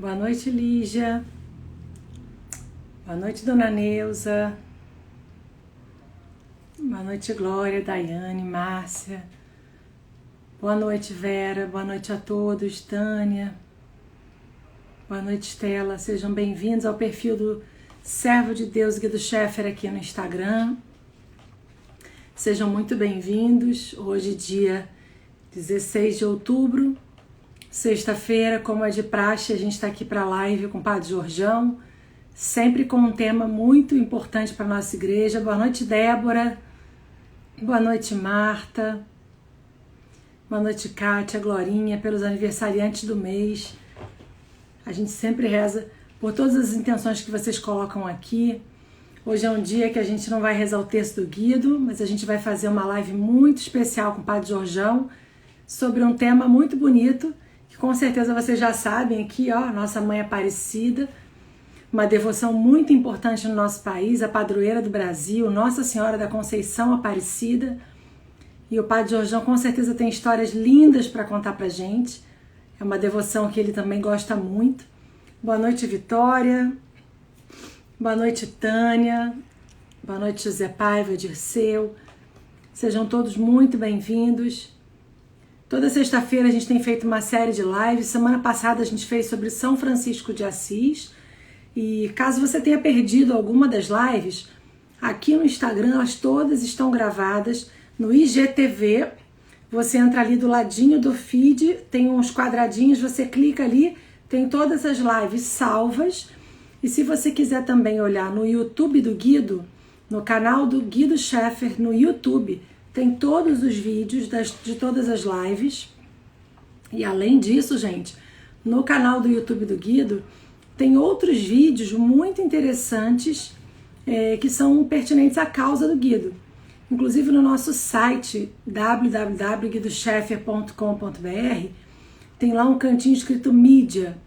Boa noite, Lígia. Boa noite, Dona Neuza. Boa noite, Glória, Daiane, Márcia. Boa noite, Vera. Boa noite a todos, Tânia. Boa noite, Estela. Sejam bem-vindos ao perfil do Servo de Deus Guido Scheffer aqui no Instagram. Sejam muito bem-vindos. Hoje, dia 16 de outubro, sexta-feira, como é de praxe, a gente está aqui para a live com o Padre Jorjão, sempre com um tema muito importante para a nossa igreja. Boa noite, Débora. Boa noite, Marta. Boa noite, Kátia, Glorinha, pelos aniversariantes do mês. A gente sempre reza por todas as intenções que vocês colocam aqui. Hoje é um dia que a gente não vai rezar o texto do Guido, mas a gente vai fazer uma live muito especial com o Padre Jorjão sobre um tema muito bonito, que com certeza vocês já sabem aqui, ó, Nossa Mãe Aparecida, uma devoção muito importante no nosso país, a padroeira do Brasil, Nossa Senhora da Conceição Aparecida. E o Padre Jorjão com certeza tem histórias lindas para contar pra gente. É uma devoção que ele também gosta muito. Boa noite, Vitória. Boa noite, Tânia. Boa noite, José Paiva, Dirceu. Sejam todos muito bem-vindos. Toda sexta-feira a gente tem feito uma série de lives. Semana passada a gente fez sobre São Francisco de Assis. E caso você tenha perdido alguma das lives, aqui no Instagram elas todas estão gravadas no IGTV. Você entra ali do ladinho do feed, tem uns quadradinhos, você clica ali, tem todas as lives salvas. E se você quiser também olhar no YouTube do Guido, no canal do Guido Scheffer no YouTube, tem todos os vídeos de todas as lives. E além disso, gente, no canal do YouTube do Guido, tem outros vídeos muito interessantes que são pertinentes à causa do Guido. Inclusive no nosso site www.guidoscheffer.com.br tem lá um cantinho escrito mídia.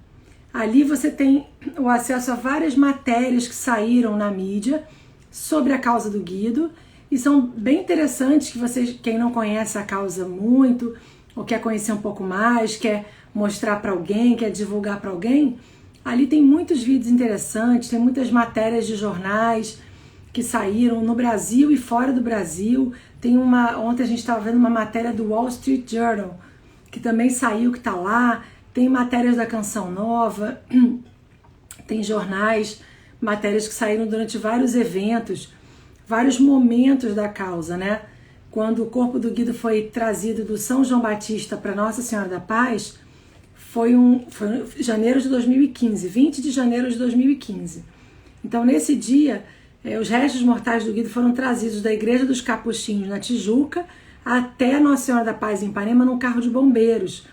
Ali você tem o acesso a várias matérias que saíram na mídia sobre a causa do Guido e são bem interessantes, que vocês, quem não conhece a causa muito ou quer conhecer um pouco mais, quer mostrar para alguém, quer divulgar para alguém, ali tem muitos vídeos interessantes, tem muitas matérias de jornais que saíram no Brasil e fora do Brasil. Tem ontem a gente estava vendo uma matéria do Wall Street Journal, que também saiu, que está lá. Tem matérias da Canção Nova, tem jornais, matérias que saíram durante vários eventos, vários momentos da causa, né? Quando o corpo do Guido foi trazido do São João Batista para Nossa Senhora da Paz, foi janeiro de 2015, 20 de janeiro de 2015. Então, nesse dia, os restos mortais do Guido foram trazidos da Igreja dos Capuchinhos, na Tijuca, até Nossa Senhora da Paz, em Ipanema, num carro de bombeiros,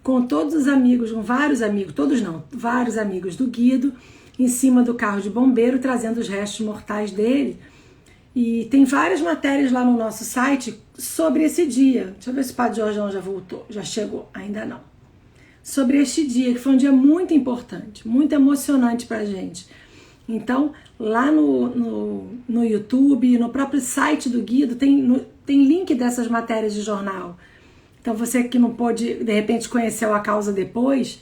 com todos os amigos, com vários amigos, todos não, vários amigos do Guido, em cima do carro de bombeiro, trazendo os restos mortais dele. E tem várias matérias lá no nosso site sobre esse dia. Deixa eu ver se o Padre Jorjão já voltou, já chegou, ainda não. Sobre este dia, que foi um dia muito importante, muito emocionante pra gente. Então, lá no YouTube, no próprio site do Guido, tem link dessas matérias de jornal. Então, você que não pôde, de repente, conheceu a causa depois,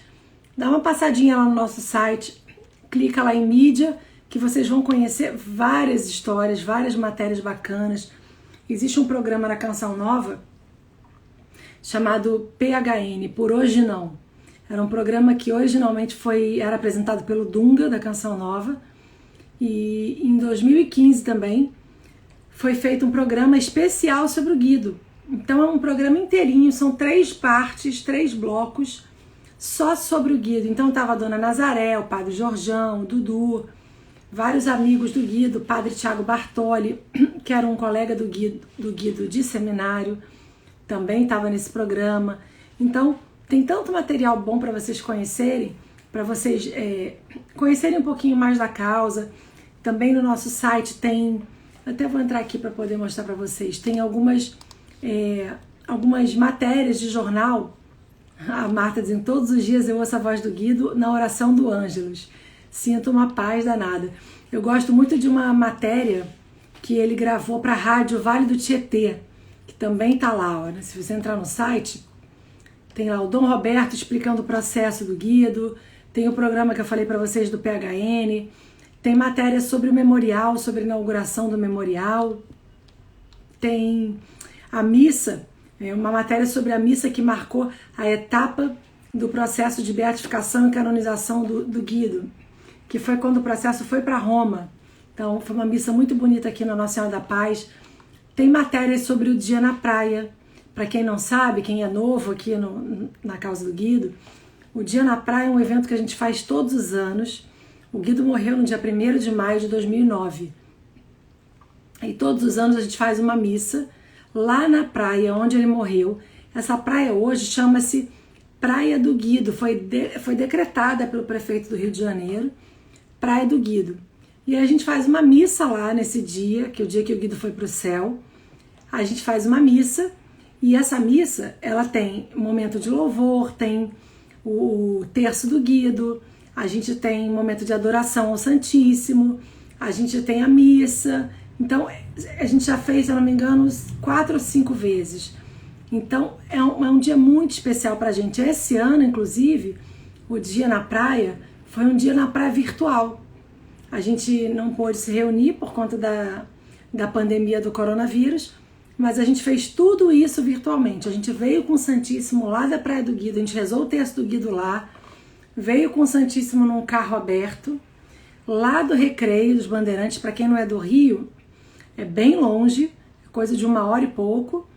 dá uma passadinha lá no nosso site, clica lá em mídia, que vocês vão conhecer várias histórias, várias matérias bacanas. Existe um programa na Canção Nova chamado PHN, Por Hoje Não. Era um programa que originalmente era apresentado pelo Dunga, da Canção Nova. E em 2015 também foi feito um programa especial sobre o Guido. Então é um programa inteirinho, são 3 partes, 3 blocos, só sobre o Guido. Então estava a Dona Nazaré, o Padre Jorjão, o Dudu, vários amigos do Guido, o Padre Tiago Bartoli, que era um colega do Guido de seminário, também estava nesse programa. Então tem tanto material bom para vocês conhecerem, para vocês conhecerem um pouquinho mais da causa. Também no nosso site tem, até vou entrar aqui para poder mostrar para vocês, tem algumas matérias de jornal. A Marta dizendo, todos os dias eu ouço a voz do Guido na oração do Ângelus. Sinto uma paz danada. Eu gosto muito de uma matéria que ele gravou para a rádio Vale do Tietê, que também tá lá, ó, né? Se você entrar no site, tem lá o Dom Roberto explicando o processo do Guido, tem o programa que eu falei para vocês do PHN, tem matéria sobre o memorial, sobre a inauguração do memorial, tem a missa, uma matéria sobre a missa que marcou a etapa do processo de beatificação e canonização do Guido, que foi quando o processo foi para Roma. Então foi uma missa muito bonita aqui na Nossa Senhora da Paz. Tem matérias sobre o dia na praia. Para quem não sabe, quem é novo aqui na causa do Guido, o Dia na Praia é um evento que a gente faz todos os anos. O Guido morreu no dia 1º de maio de 2009. E todos os anos a gente faz uma missa lá na praia onde ele morreu. Essa praia hoje chama-se Praia do Guido. Foi decretada pelo prefeito do Rio de Janeiro, Praia do Guido. E a gente faz uma missa lá nesse dia, que é o dia que o Guido foi para o céu. A gente faz uma missa. E essa missa, ela tem momento de louvor, tem o terço do Guido, a gente tem momento de adoração ao Santíssimo, a gente tem a missa. Então, a gente já fez, se eu não me engano, 4 ou 5 vezes. Então, é um dia muito especial pra gente. Esse ano, inclusive, o dia na praia foi um dia na praia virtual. A gente não pôde se reunir por conta da pandemia do coronavírus, mas a gente fez tudo isso virtualmente. A gente veio com o Santíssimo lá da Praia do Guido, a gente rezou o texto do Guido lá, veio com o Santíssimo num carro aberto, lá do Recreio dos Bandeirantes. Para quem não é do Rio, é bem longe, coisa de 1 hora e pouco,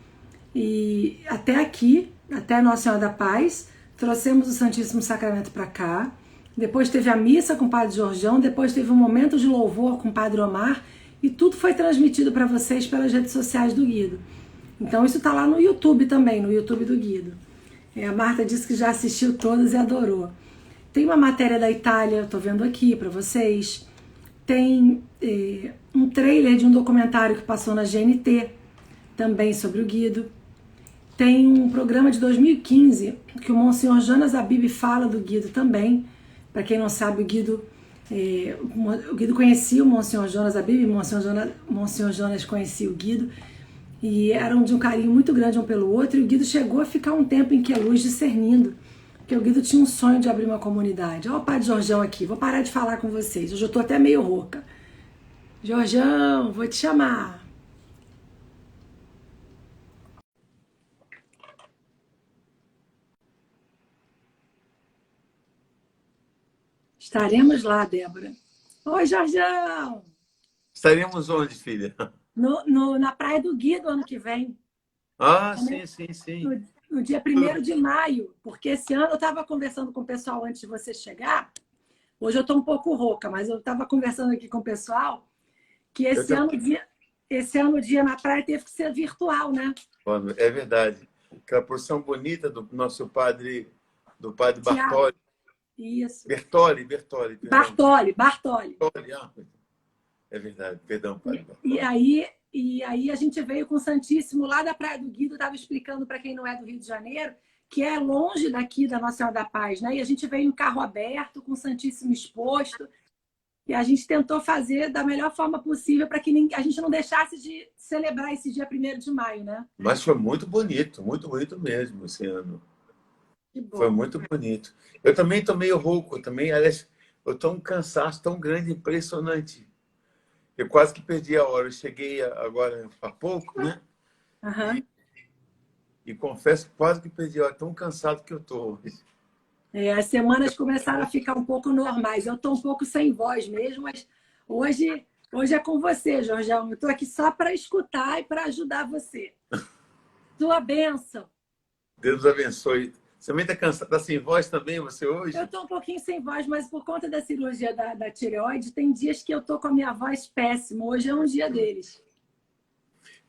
e até aqui, até Nossa Senhora da Paz, trouxemos o Santíssimo Sacramento para cá, depois teve a missa com o Padre Jorjão, depois teve um momento de louvor com o Padre Omar, e tudo foi transmitido para vocês pelas redes sociais do Guido. Então isso está lá no YouTube também, no YouTube do Guido. A Marta disse que já assistiu todas e adorou. Tem uma matéria da Itália, eu estou vendo aqui para vocês. Tem um trailer de um documentário que passou na GNT, também sobre o Guido. Tem um programa de 2015 que o Monsenhor Jonas Abib fala do Guido também. Para quem não sabe, o Guido conhecia o Monsenhor Jonas Abib, Monsenhor Jonas conhecia o Guido, e eram de um carinho muito grande um pelo outro, e o Guido chegou a ficar um tempo em Queluz discernindo, porque o Guido tinha um sonho de abrir uma comunidade. Olha o Padre Jorjão aqui, vou parar de falar com vocês, hoje eu estou até meio rouca. Jorjão, vou te chamar. Estaremos lá, Débora. Oi, Jorjão! Estaremos onde, filha? Na Praia do Guido ano que vem. Ah, sim. No dia 1º de maio, porque esse ano eu estava conversando com o pessoal antes de você chegar. Hoje eu estou um pouco rouca, mas eu estava conversando aqui com o pessoal que esse ano o dia na praia teve que ser virtual, né? É verdade. Aquela porção bonita do nosso padre, do padre Tiago. Bartoli. Isso. Bartoli. Bartoli. É verdade, perdão, padre. E aí a gente veio com o Santíssimo lá da Praia do Guido, estava explicando para quem não é do Rio de Janeiro, que é longe daqui da Nossa Senhora da Paz, né? E a gente veio em carro aberto, com o Santíssimo exposto, e a gente tentou fazer da melhor forma possível para que a gente não deixasse de celebrar esse dia 1º de maio, né? Mas foi muito bonito mesmo esse ano. Que bom. Foi muito bonito. Eu também estou meio rouco, aliás, eu estou um cansaço tão grande, impressionante. Eu quase que perdi a hora. Eu cheguei agora há pouco, né? Uhum. E confesso que quase que perdi a hora. Tão cansado que eu estou hoje. As semanas começaram a ficar um pouco normais. Eu estou um pouco sem voz mesmo, mas hoje é com você, Jorjão. Eu estou aqui só para escutar e para ajudar você. Sua bênção. Deus abençoe. Você também está cansado? Está sem voz também, você hoje? Eu estou um pouquinho sem voz, mas por conta da cirurgia da tireoide, tem dias que eu estou com a minha voz péssima. Hoje é um dia deles.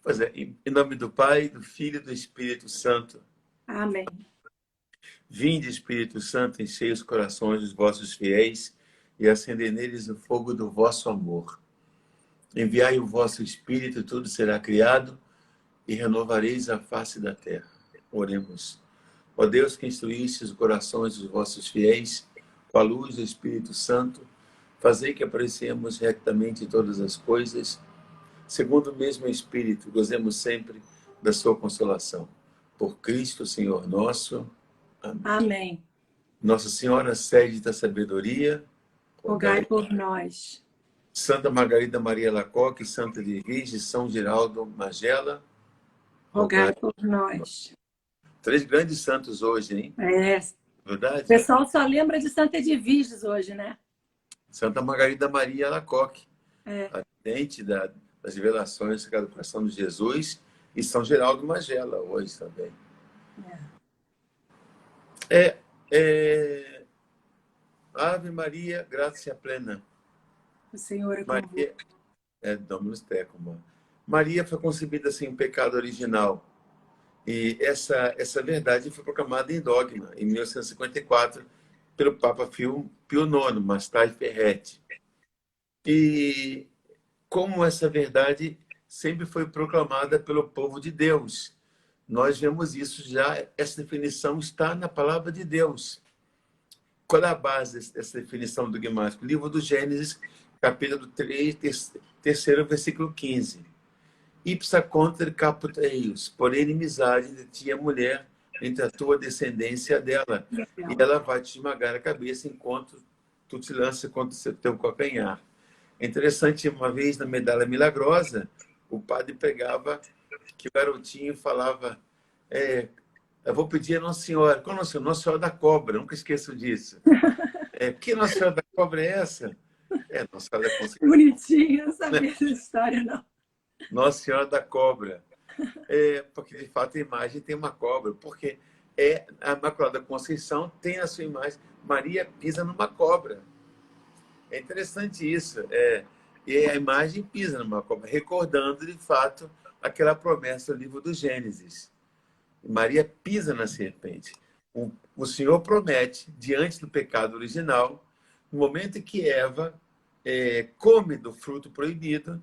Pois é, em nome do Pai, do Filho e do Espírito Santo. Amém. Vinde, Espírito Santo, enchei os corações dos vossos fiéis e acendei neles o fogo do vosso amor. Enviai o vosso Espírito, tudo será criado e renovareis a face da terra. Oremos. Ó Deus, que instruísse os corações dos vossos fiéis com a luz do Espírito Santo, fazei que apreciemos retamente todas as coisas, segundo o mesmo Espírito, gozemos sempre da sua consolação. Por Cristo, Senhor nosso. Amém. Amém. Nossa Senhora, sede da sabedoria, rogai rogai. por nós. Santa Margarida Maria Lacoque, Santa de Virgem, São Geraldo Magela, rogai. Rogai por nós. 3 grandes santos hoje, hein? É, o Verdade? pessoal só lembra de Santa Edviges hoje, né? Santa Margarida Maria Lacoque, É, a vidente das revelações do coração de Jesus, e São Geraldo Magela hoje também. É, é, Ave Maria, graça plena. o Senhor é convosco. Maria, Dominus Tecum. Maria foi concebida sem pecado original. E essa verdade foi proclamada em dogma, em 1954, pelo Papa Pio IX, mais tarde Ferretti. E como essa verdade sempre foi proclamada pelo povo de Deus. Nós vemos isso já, essa definição está na palavra de Deus. Qual é a base dessa definição dogmática? Livro do Gênesis, capítulo 3, terceiro versículo 15. Ipsa contra caput eius, por inimizade de ti a mulher, entre a tua descendência dela, e ela vai te esmagar a cabeça enquanto tu te lança contra o teu calcanhar. É interessante, uma vez na Medalha Milagrosa, o padre pregava que o garotinho falava, eu vou pedir a Nossa Senhora. Qual Nossa Senhora? Nossa Senhora da Cobra, nunca esqueço disso. Que Nossa Senhora da Cobra é essa? Nossa Senhora da Conceição. Bonitinho, não sabia dessa história, não. Nossa Senhora da Cobra. Porque, de fato, a imagem tem uma cobra. Porque a Imaculada Conceição tem a sua imagem. Maria pisa numa cobra. É interessante isso. E a imagem pisa numa cobra, recordando, de fato, aquela promessa do livro do Gênesis. Maria pisa na serpente. O Senhor promete, diante do pecado original, no momento em que Eva come do fruto proibido,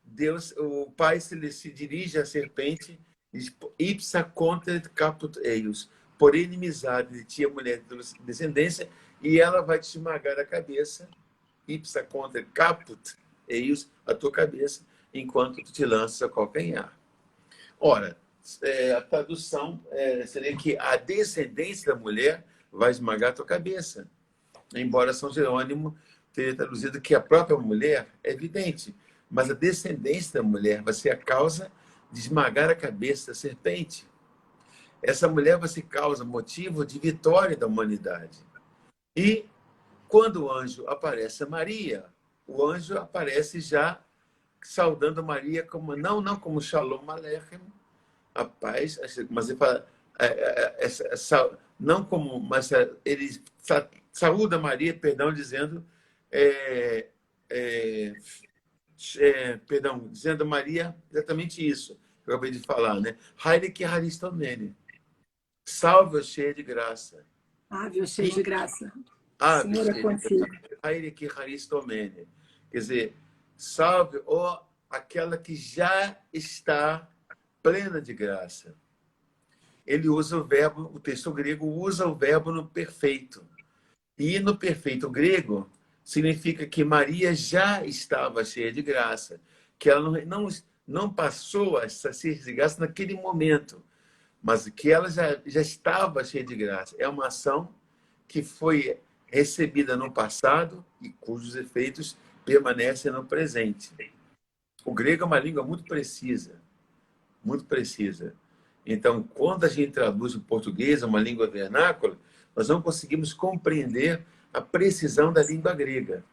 Deus, o Pai se dirige à serpente e diz, ipsa contra caput eius, por inimizade de ti a mulher de descendência, e ela vai te esmagar a cabeça, ipsa contra caput eius, a tua cabeça, enquanto tu te lanças a calcanhar. Ora, a tradução seria que a descendência da mulher vai esmagar a tua cabeça. Embora São Jerônimo tenha traduzido que a própria mulher é evidente, mas a descendência da mulher vai ser a causa de esmagar a cabeça da serpente. Essa mulher vai ser causa, motivo de vitória da humanidade. E quando o anjo aparece a Maria, o anjo aparece já saudando Maria como não como Shalom Aleichem, a paz, mas ele fala, não como, mas ele saúda Maria, perdão, dizendo perdão, dizendo a Maria exatamente isso que eu acabei de falar, né? Haile que haristomene. Salve, cheia de graça. Ave, cheia de graça. Ave, Senhor é contigo. Haile que haristomene. Quer dizer, salve, ó, aquela que já está plena de graça. Ele usa o verbo, o texto grego usa o verbo no perfeito. E no perfeito grego, significa que Maria já estava cheia de graça, que ela não passou a ser cheia de graça naquele momento, mas que ela já estava cheia de graça. É uma ação que foi recebida no passado e cujos efeitos permanecem no presente. O grego é uma língua muito precisa, muito precisa. Então, quando a gente traduz o português, uma língua vernácula, nós não conseguimos compreender a precisão da língua grega.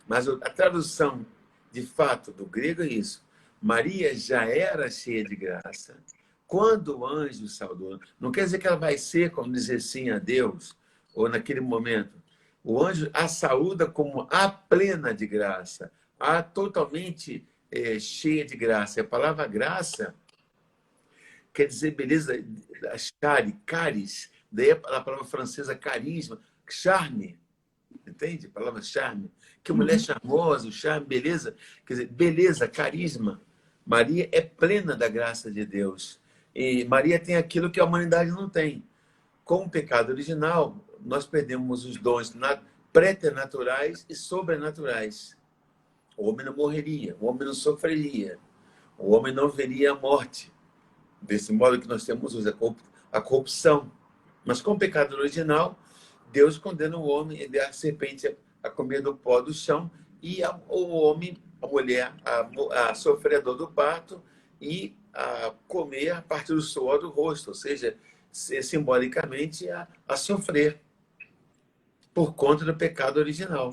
Mas a tradução, de fato, do grego é isso. Maria já era cheia de graça. Quando o anjo saudou, não quer dizer que ela vai ser como dizer sim a Deus, ou naquele momento. O anjo a saúda como a plena de graça, a totalmente cheia de graça. A palavra graça quer dizer beleza, caris, daí a palavra francesa carisma, charme, entende? A palavra charme. Que mulher charmosa, o charme, beleza. Quer dizer, beleza, carisma. Maria é plena da graça de Deus. E Maria tem aquilo que a humanidade não tem. Com o pecado original, nós perdemos os dons preternaturais e sobrenaturais. O homem não morreria, o homem não sofreria, o homem não veria a morte. Desse modo que nós temos hoje a corrupção. Mas com o pecado original, Deus condena o homem, a serpente a comer do pó do chão e o homem, a mulher, a sofrer a dor do parto e a comer a partir do suor do rosto, ou seja, simbolicamente a sofrer por conta do pecado original.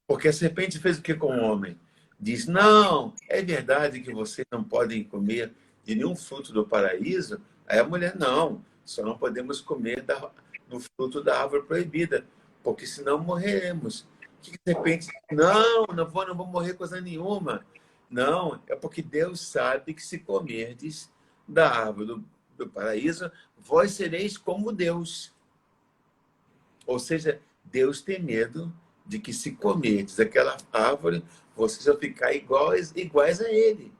Porque a serpente fez o que com o homem? Diz, não, é verdade que vocês não podem comer de nenhum fruto do paraíso? Aí a mulher, não, só não podemos comer do fruto da árvore proibida, porque senão morreremos. Que serpente, não vou morrer coisa nenhuma. Não, é porque Deus sabe que se comerdes da árvore do paraíso, vós sereis como Deus. Ou seja, Deus tem medo de que se comerdes aquela árvore, vocês vão ficar iguais a ele.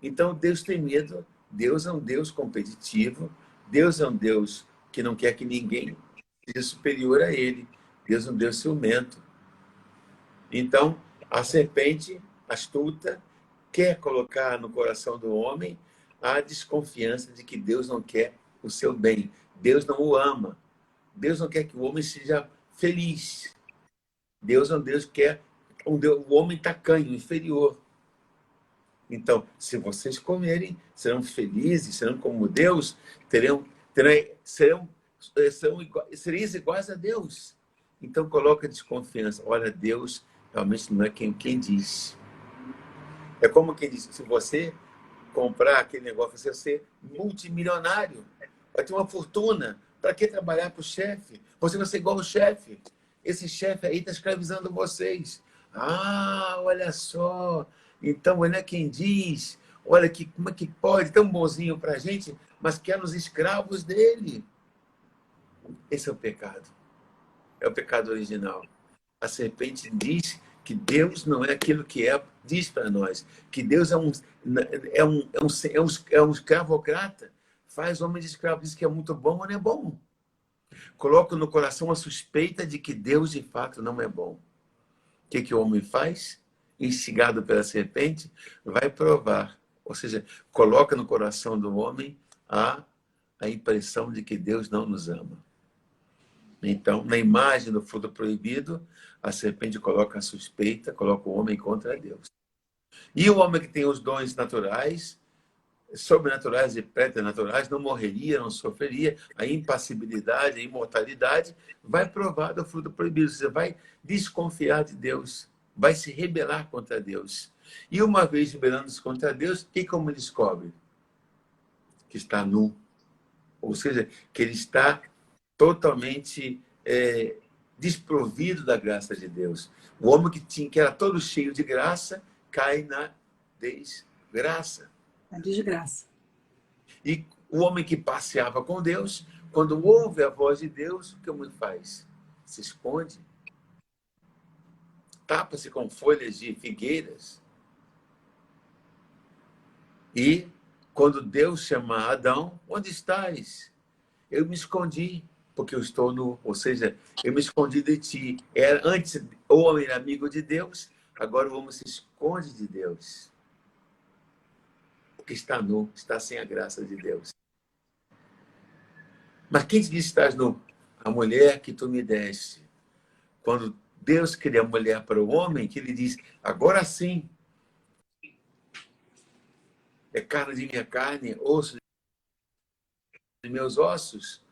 Então, Deus tem medo. Deus é um Deus competitivo. Deus é um Deus que não quer que ninguém seja superior a ele. Deus é um Deus ciumento. Então, a serpente astuta quer colocar no coração do homem a desconfiança de que Deus não quer o seu bem. Deus não o ama. Deus não quer que o homem seja feliz. Deus é um Deus que quer o homem tacanho, inferior. Então, se vocês comerem, serão felizes, serão como Deus, sereis iguais a Deus. Então, coloca desconfiança. Olha, Deus realmente não é quem diz. É como quem diz, se você comprar aquele negócio, você vai ser multimilionário, vai ter uma fortuna. Para que trabalhar para o chefe? Você vai ser igual o chefe. Esse chefe aí está escravizando vocês. Ah, olha só. Então, ele é quem diz. Olha, como é que pode? Tão bonzinho para a gente, mas quer os escravos dele. Esse é o pecado. É o pecado original. A serpente diz que Deus não é aquilo que diz para nós. Que Deus é um escravocrata. Faz homem de escravo, diz que é muito bom ou não é bom. Coloca no coração a suspeita de que Deus, de fato, não é bom. O que o homem faz? Instigado pela serpente, vai provar. Ou seja, coloca no coração do homem a impressão de que Deus não nos ama. Então, na imagem do fruto proibido, a serpente coloca a suspeita, coloca o homem contra Deus. E o homem que tem os dons naturais, sobrenaturais e preternaturais, não morreria, não sofreria, a impassibilidade, a imortalidade, vai provar do fruto proibido. Você vai desconfiar de Deus, vai se rebelar contra Deus. E uma vez rebelando-se contra Deus, o que o homem descobre? Que está nu. Ou seja, que ele está totalmente desprovido da graça de Deus. O homem que era todo cheio de graça, cai na desgraça. A desgraça. E o homem que passeava com Deus, quando ouve a voz de Deus, o que o homem faz? Se esconde. Tapa-se com folhas de figueiras. E quando Deus chama Adão, onde estás? Eu me escondi, porque eu estou nu. Ou seja, eu me escondi de ti. Antes o homem era amigo de Deus, agora o homem se esconde de Deus. Porque está nu, está sem a graça de Deus. Mas quem te disse que estás nu? A mulher que tu me deste. Quando Deus cria a mulher para o homem, que ele diz, agora sim, é carne de minha carne, osso de meus ossos.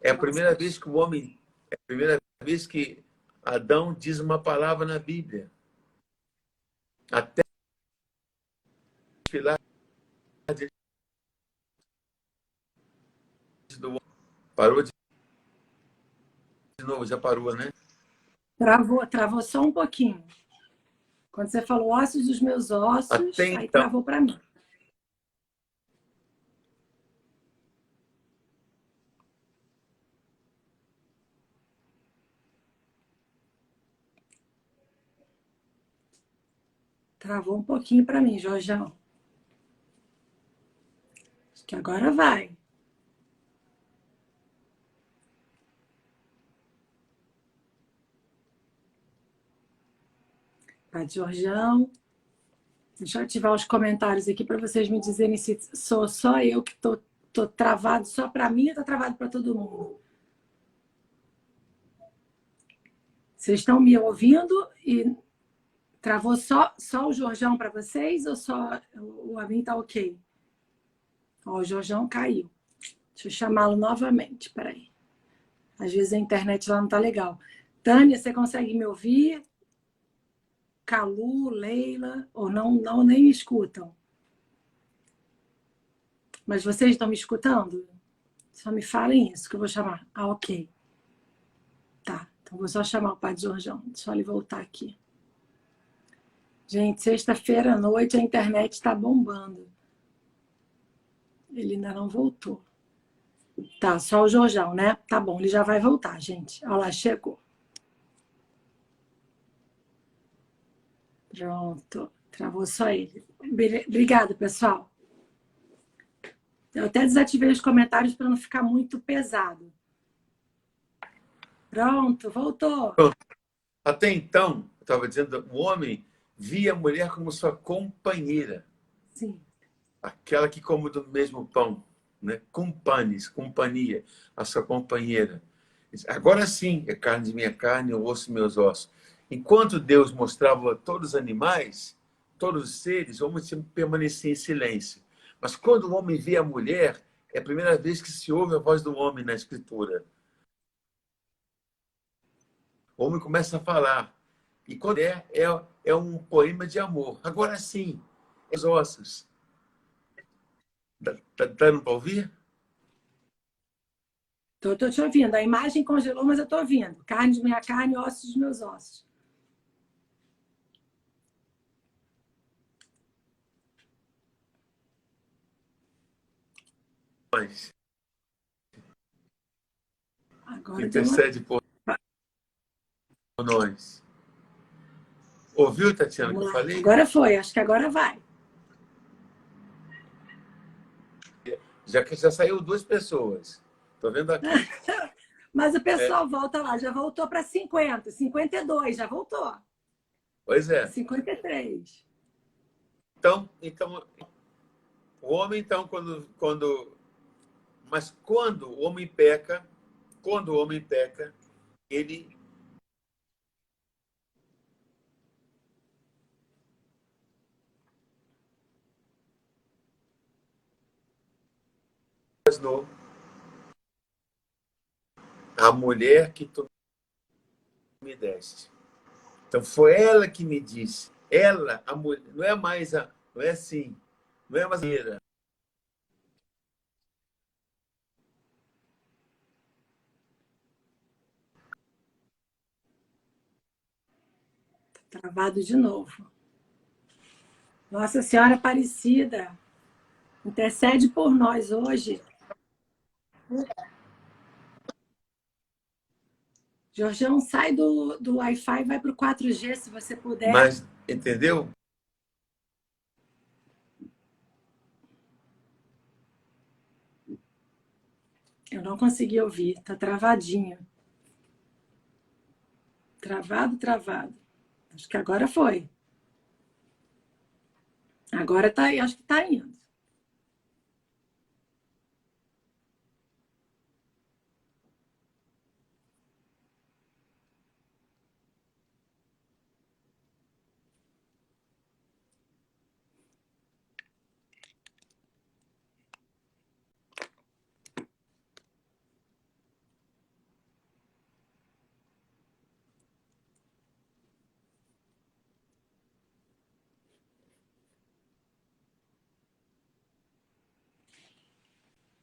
É a primeira vez que é a primeira vez que Adão diz uma palavra na Bíblia. Até filar do parou de novo, já parou, né? Travou só um pouquinho. Quando você falou ossos dos meus ossos, Até aí então, travou para mim. Travou um pouquinho para mim, Jorjão. Acho que agora vai. Tá, Jorjão. Deixa eu ativar os comentários aqui para vocês me dizerem se sou só eu que tô travado só para mim ou tá travado para todo mundo. Vocês estão me ouvindo e travou só o Jorjão para vocês ou só o Amin tá ok? Ó, o Jorjão caiu. Deixa eu chamá-lo novamente, peraí. Às vezes a internet lá não tá legal. Tânia, você consegue me ouvir? Calu, Leila, ou não nem me escutam? Mas vocês estão me escutando? Só me falem isso que eu vou chamar. Ah, ok. Tá, então vou só chamar o Padre Jorjão. Deixa ele voltar aqui. Gente, sexta-feira à noite a internet está bombando. Ele ainda não voltou. Tá, só o Jorjão, né? Tá bom, ele já vai voltar, gente. Olha lá, chegou. Pronto, travou só ele. Obrigada, pessoal. Eu até desativei os comentários para não ficar muito pesado. Pronto, voltou. Até então, eu estava dizendo, o homem via a mulher como sua companheira. Sim. Aquela que come do mesmo pão, né? Companis, companhia, a sua companheira. Agora sim, é carne de minha carne, osso de meus ossos. Enquanto Deus mostrava todos os animais, todos os seres, o homem sempre permanecia em silêncio. Mas quando o homem vê a mulher, é a primeira vez que se ouve a voz do homem na Escritura. O homem começa a falar. E quando é um poema de amor. Agora sim, os ossos. Tá dando para ouvir? Tô te ouvindo. A imagem congelou, mas eu tô ouvindo. Carne de minha carne, ossos dos meus ossos. Mas Agora intercede por nós. Ouviu, Tatiana, o que eu falei? Agora foi, acho que agora vai. Já saiu 2 pessoas. Estou vendo aqui. Mas o pessoal volta lá, já voltou para 50, 52, já voltou. Pois é. 53. Então o homem, então, mas quando o homem peca, ele a mulher que tu me deste. Então foi ela que me disse. Ela, a mulher, não é mais não é assim, não é mais a Travado de novo. Nossa Senhora Aparecida, intercede por nós hoje. Jorjão, sai do Wi-Fi e vai para o 4G, se você puder. Mas, entendeu? Eu não consegui ouvir, tá travadinho. Travado. Acho que agora foi. Agora tá, acho que tá indo.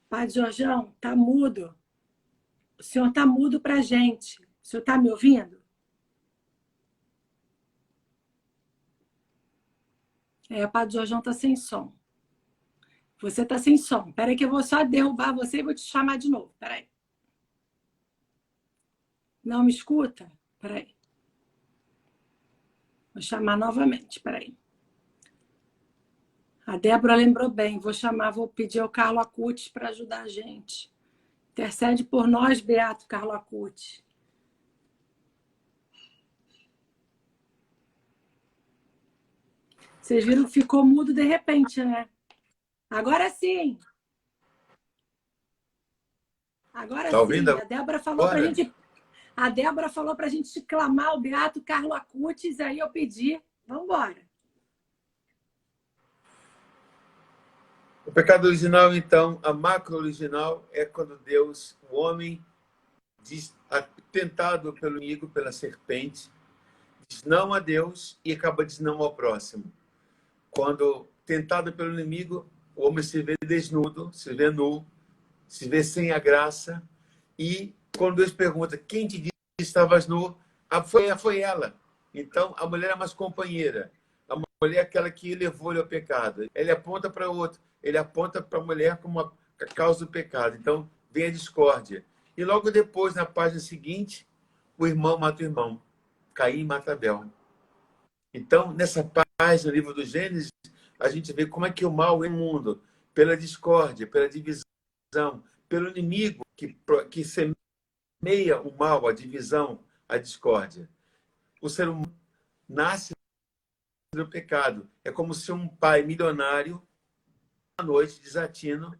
Padre Jorjão, tá mudo. O senhor tá mudo pra gente. O senhor tá me ouvindo? É, o Padre Jorjão tá sem som. Você tá sem som. Peraí que eu vou só derrubar você e vou te chamar de novo. Peraí. Não me escuta? Peraí. Vou chamar novamente. Peraí. A Débora lembrou bem. Vou pedir ao Carlo Acutis para ajudar a gente. Intercede por nós, Beato Carlo Acutis. Vocês viram que ficou mudo de repente, né? Agora sim. Agora Tá sim. ouvindo A Débora falou para a gente. A Débora falou para a gente clamar o Beato Carlo Acutis, aí eu pedi, vamos embora. O pecado original, então, a macro original é quando Deus, o homem, tentado pelo inimigo, pela serpente, diz não a Deus e acaba dizendo não ao próximo. Quando tentado pelo inimigo, o homem se vê desnudo, se vê nu, se vê sem a graça. E quando Deus pergunta, quem te disse que estavas nu? Foi ela. Então, a mulher é mais companheira. A mulher é aquela que levou ele ao pecado. Ele aponta para outro. Ele aponta para a mulher como a causa do pecado. Então, vem a discórdia. E logo depois, na página seguinte, o irmão mata o irmão. Caim mata Abel. Então, nessa página do livro do Gênesis, a gente vê como é que o mal é no mundo. Pela discórdia, pela divisão, pelo inimigo que semeia o mal, a divisão, a discórdia. O ser humano nasce do pecado. É como se um pai milionário, à noite, desatino,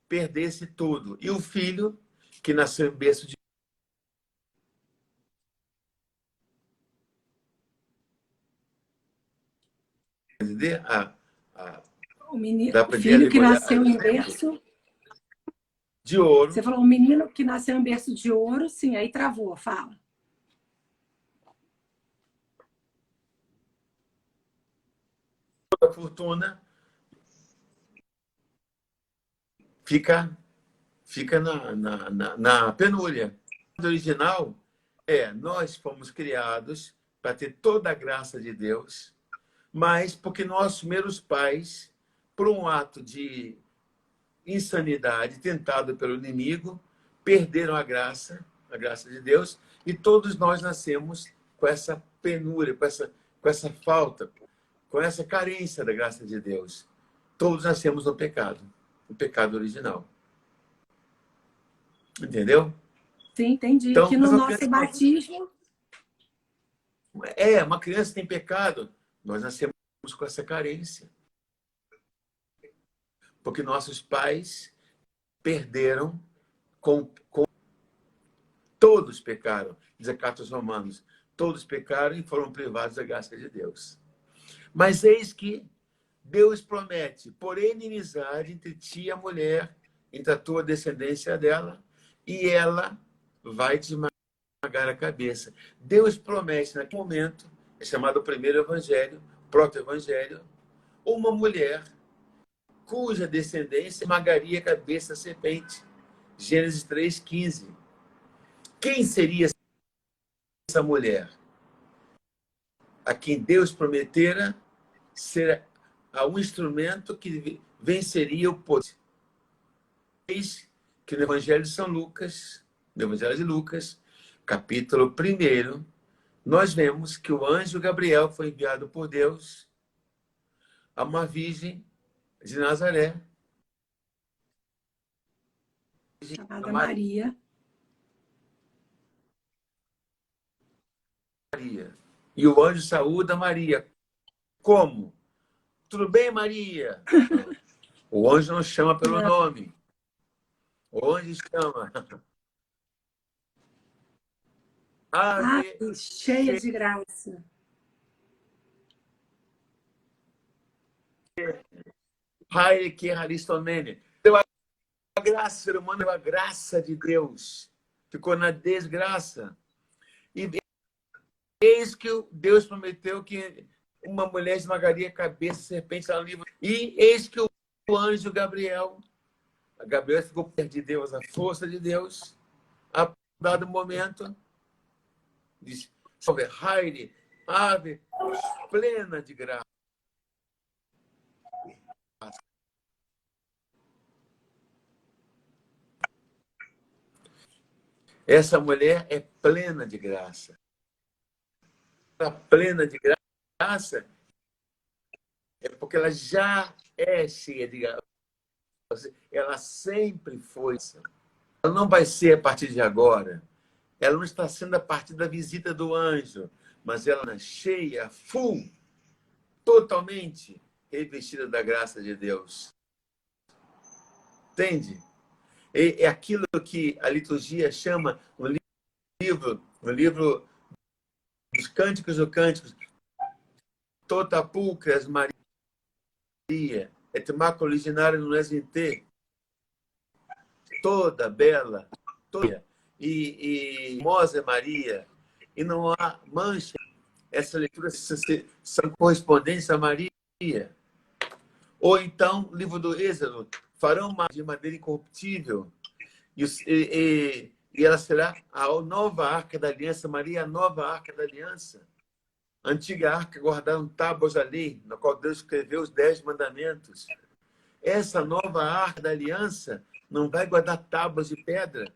perdesse tudo. E o filho, que nasceu em berço de... Entender? O filho que nasceu em berço... de ouro. Você falou um menino que nasceu em berço de ouro, sim, aí travou, fala. A fortuna fica na penúria. O original nós fomos criados para ter toda a graça de Deus, mas porque nossos primeiros pais, por um ato de insanidade tentado pelo inimigo, perderam a graça de Deus, e todos nós nascemos com essa penúria, com essa falta, com essa carência da graça de Deus. Todos nascemos no pecado original. Entendeu? Sim, entendi. Então, que no nosso batismo... uma criança tem pecado, nós nascemos com essa carência. Porque nossos pais perderam, todos pecaram, diz a Carta aos Romanos, todos pecaram e foram privados da graça de Deus. Mas eis que Deus promete, por inimizade entre ti e a mulher, entre a tua descendência dela, e ela vai te esmagar a cabeça. Deus promete, naquele momento, é chamado o primeiro evangelho, proto-evangelho, uma mulher cuja descendência esmagaria a cabeça da serpente. Gênesis 3,15. Quem seria essa mulher? A quem Deus prometera ser um instrumento que venceria o poder. Eis que no Evangelho de São Lucas, no Evangelho de Lucas, capítulo 1, nós vemos que o anjo Gabriel foi enviado por Deus a uma virgem de Nazaré, chamada Maria. E o anjo saúda Maria. Como? Tudo bem, Maria? O anjo não chama pelo nome. O anjo chama. Ave cheia de graça. Pai que aristomene. Deu a graça, ser humano deu a graça de Deus. Ficou na desgraça. E eis que Deus prometeu que uma mulher esmagaria a cabeça da serpente lá no livro. E eis que o anjo Gabriel ficou perto de Deus, a força de Deus, a dado momento, diz: salve, Haile, ave plena de graça. Essa mulher é plena de graça. A plena de graça é porque ela já é cheia de graça. Ela sempre foi. Ela não vai ser a partir de agora. Ela não está sendo a partir da visita do anjo, mas ela é cheia, full, totalmente revestida da graça de Deus. Entende? É aquilo que a liturgia chama, no no livro dos Cânticos do Cânticos, Tota pulcras Maria, et macula originaria non est in te, toda bela, toda e Mosa Maria, e não há mancha. Essa leitura são correspondentes a Maria. Ou então, o livro do Êxodo, farão de madeira incorruptível, e ela será a nova arca da aliança. Maria, a nova arca da aliança. A antiga arca guardaram tábuas da lei, na qual Deus escreveu os 10 mandamentos. Essa nova arca da aliança não vai guardar tábuas de pedra,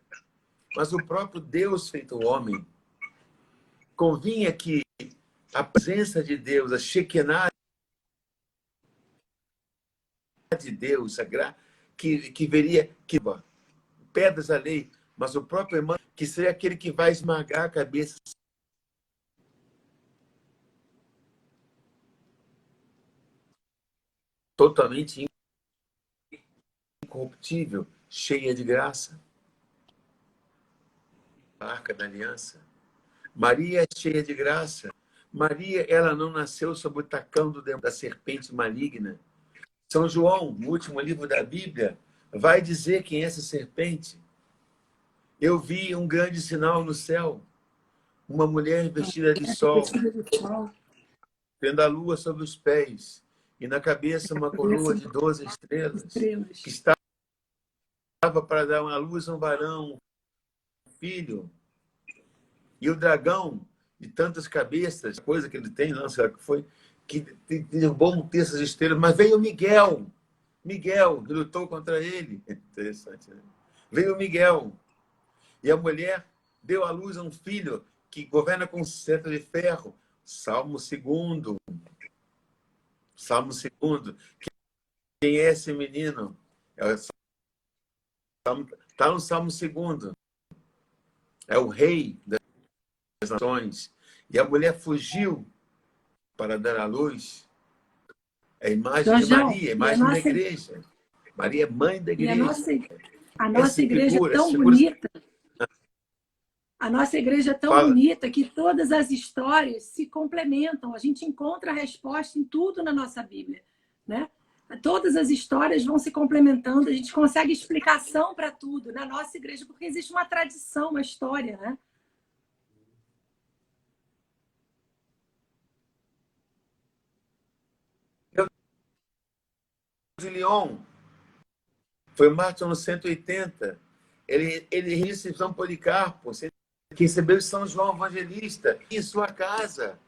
mas o próprio Deus feito homem. Convinha que a presença de Deus, a Shekinah de Deus, que veria que pedras da lei, mas o próprio irmão, que seria aquele que vai esmagar a cabeça totalmente incorruptível, cheia de graça. A arca da aliança. Maria é cheia de graça. Maria, ela não nasceu sob o tacão da serpente maligna. São João, no último livro da Bíblia, vai dizer quem é essa serpente. Eu vi um grande sinal no céu. Uma mulher vestida de sol, tendo a lua sobre os pés, e na cabeça uma coroa de 12 estrelas, que estava para dar à luz a um varão, um filho. E o dragão, de tantas cabeças, coisa que ele tem, não sei o que foi, que derrubou um terço das estrelas, mas veio Miguel. Miguel lutou contra ele. Interessante, né? Veio Miguel. E a mulher deu à luz a um filho que governa com cetro de ferro. Salmo 2º. Salmo 2º. Quem é esse menino? Está no Salmo 2º. É o rei das nações. E a mulher fugiu para dar à luz. É a imagem de Maria, a imagem da igreja. Maria é mãe da igreja. A nossa igreja é tão bonita. A nossa igreja é tão bonita que todas as histórias se complementam. A gente encontra a resposta em tudo na nossa Bíblia, né? Todas as histórias vão se complementando. A gente consegue explicação para tudo na nossa igreja, porque existe uma tradição, uma história, né? De Lyon foi mártir no 180. Ele recebeu São Policarpo, que recebeu São João Evangelista em sua casa,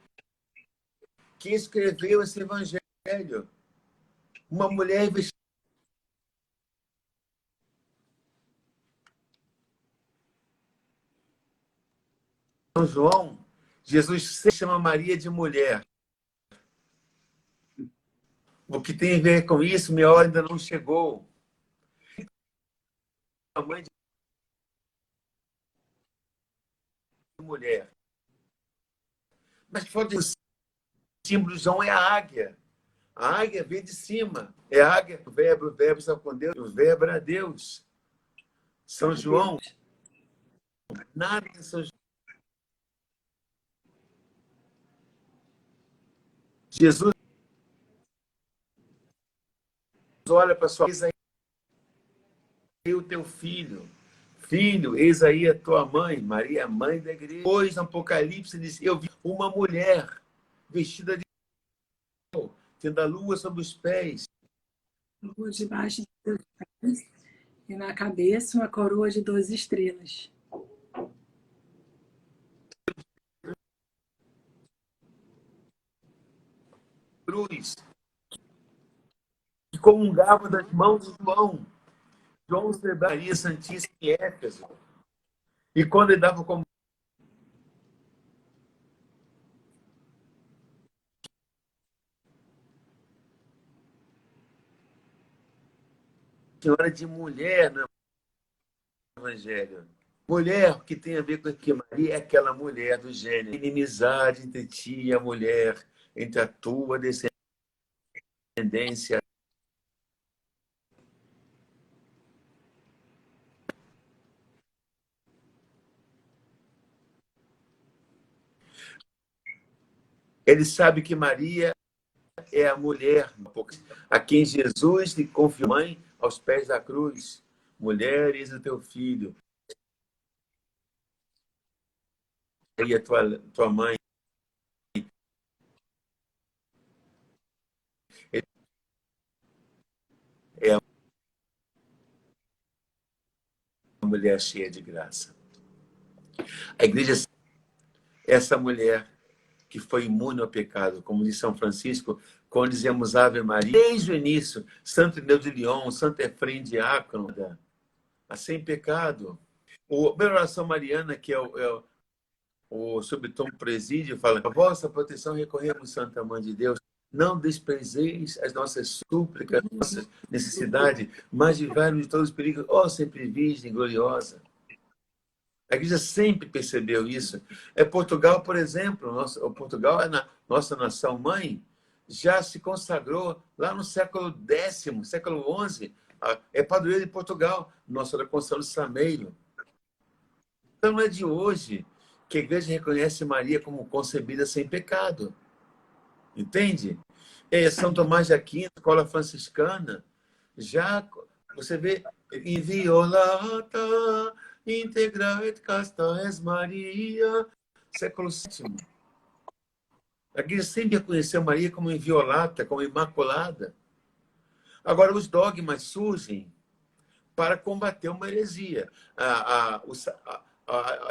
que escreveu esse evangelho. Uma mulher vestida. São João, Jesus se chama Maria de mulher. O que tem a ver com isso, minha hora ainda não chegou. A mãe de mulher. Mas pode ser o símbolo de João é a águia. A águia vem de cima. É a águia, o verbo está com Deus, o verbo era Deus. São João, nada em São João. Jesus olha para sua eis aí o teu filho. Filho, eis aí a tua mãe, Maria, mãe da igreja. Depois, no Apocalipse, diz: eu vi uma mulher vestida de sol, tendo a lua sobre os pés. Lua debaixo de seus pés, e na cabeça uma coroa de 12 estrelas. Cruz, que comungava das mãos de João. João celebrava Maria Santíssima em Éfeso. E quando ele dava como senhora de mulher no Evangelho. Mulher, que tem a ver com que Maria é aquela mulher do gênero. Inimizade entre ti e a mulher, entre a tua descendência. Ele sabe que Maria é a mulher a quem Jesus lhe confiou mãe aos pés da cruz. Mulher, eis o teu filho. E a tua mãe é uma mulher cheia de graça. A igreja, essa mulher que foi imune ao pecado, como diz São Francisco, quando dizemos Ave Maria, desde o início, Santo Irineu de Lyon, Santo Efrem Diácono, a sem pecado. A primeira oração mariana, que é o subtom presídio, fala: a vossa proteção recorremos, Santa Mãe de Deus, não desprezeis as nossas súplicas, as nossas necessidades, mas livrai-nos de todos os perigos, ó sempre virgem gloriosa. A igreja sempre percebeu isso. Portugal, por exemplo, Portugal é nossa nação-mãe, já se consagrou lá no século X, século XI, é padroeira de Portugal, Nossa Senhora Conceição de Sameiro. Então não é de hoje que a igreja reconhece Maria como concebida sem pecado. Entende? São Tomás de Aquino, escola franciscana, já você vê, inviolata, integra et casta es Maria, século VII. A igreja sempre reconheceu Maria como inviolata, como imaculada. Agora, os dogmas surgem para combater uma heresia. A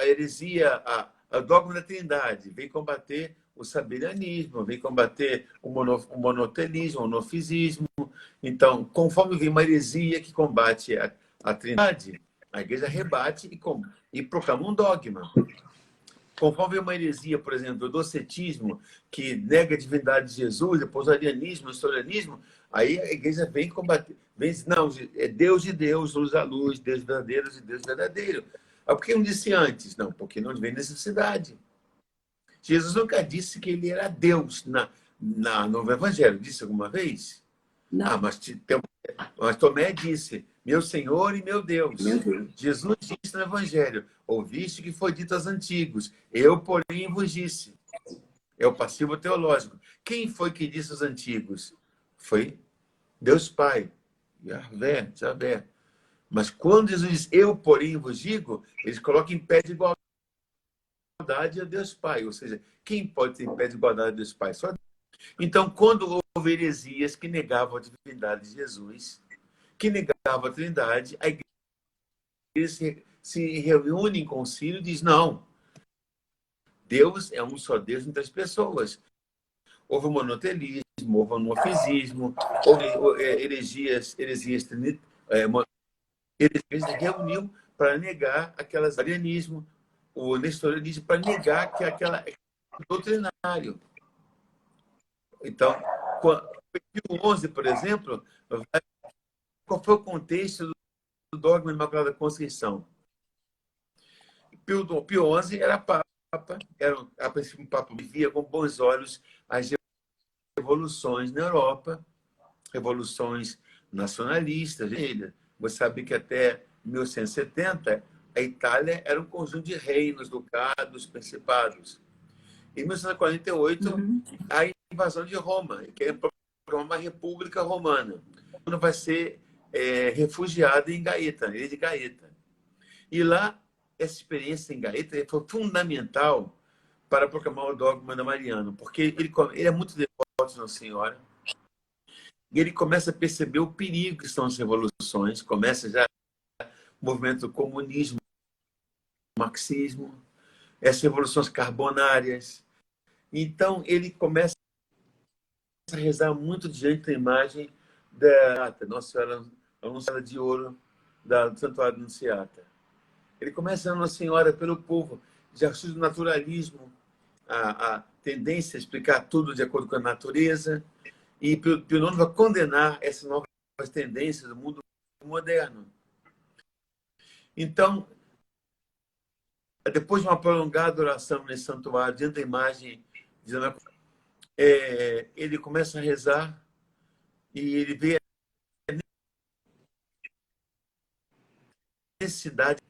heresia, o dogma da Trindade, vem combater o sabelianismo, vem combater o monotelismo, o monofisismo. Então, conforme vem uma heresia que combate a Trindade, a igreja rebate e proclama um dogma. Conforme uma heresia, por exemplo, o docetismo, que nega a divindade de Jesus, depois o arianismo, o historianismo, aí a igreja vem combater, não, é Deus de Deus, luz a luz, Deus verdadeiro de Deus verdadeiro. Por que não disse antes? Não, porque não vem necessidade. Jesus nunca disse que ele era Deus no Evangelho. Disse alguma vez? Não. Mas Tomé disse: meu Senhor e meu Deus. Jesus disse no Evangelho: ouviste que foi dito aos antigos, eu, porém, vos disse. É o passivo teológico. Quem foi que disse aos antigos? Foi Deus Pai, Javé. Mas quando Jesus diz, eu, porém, vos digo, eles colocam em pé de igualdade a Deus Pai. Ou seja, quem pode ter em pé de igualdade a Deus Pai? Só Deus. Então, quando houve heresias que negavam a divindade de Jesus, que negavam a Trindade, a igreja se reúne em concílio e diz, não, Deus é um só Deus entre as pessoas. Houve o monotelismo, houve o monofisismo, houve heresias eles reuniu para negar aquelas arianismo, o nestorianismo, para negar que aquela doutrinário. Então, Pio XI, por exemplo, qual foi o contexto do dogma da Imaculada Conceição? Pio XI era papa, a princípio um papa via com bons olhos as revoluções na Europa, revoluções nacionalistas. Você sabe que até 1170 a Itália era um conjunto de reinos, ducados, principados. Em 1948, a invasão de Roma, que é uma república romana. Quando vai ser refugiado em Gaeta, ilha de Gaeta. E lá, essa experiência em Gaeta foi fundamental para proclamar o dogma da Mariana, porque ele é muito devoto de Nossa Senhora. E ele começa a perceber o perigo que são as revoluções, começa já o movimento do comunismo, marxismo, essas revoluções carbonárias. Então, ele começa a rezar muito diante da imagem da Nossa Senhora Anunciada de Ouro, do Santuário Anunciata. Ele começa a Nossa Senhora pelo povo, já surge o naturalismo, a tendência a explicar tudo de acordo com a natureza, e Pio IX vai condenar essas novas tendências do mundo moderno. Então, depois de uma prolongada oração nesse santuário, diante da imagem de ele começa a rezar e ele vê a necessidade.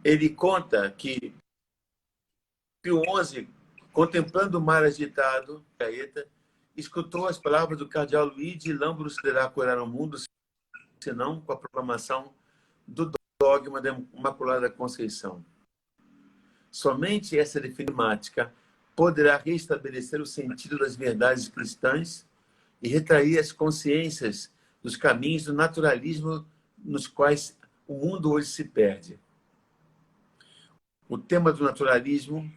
Ele conta que Pio XI, contemplando o mar agitado, Gaeta, escutou as palavras do cardeal Luigi Lambros irá curar o mundo, senão com a proclamação do dogma da Imaculada Conceição. Somente essa definimática poderá restabelecer o sentido das verdades cristãs e retrair as consciências dos caminhos do naturalismo nos quais o mundo hoje se perde. O tema do naturalismo,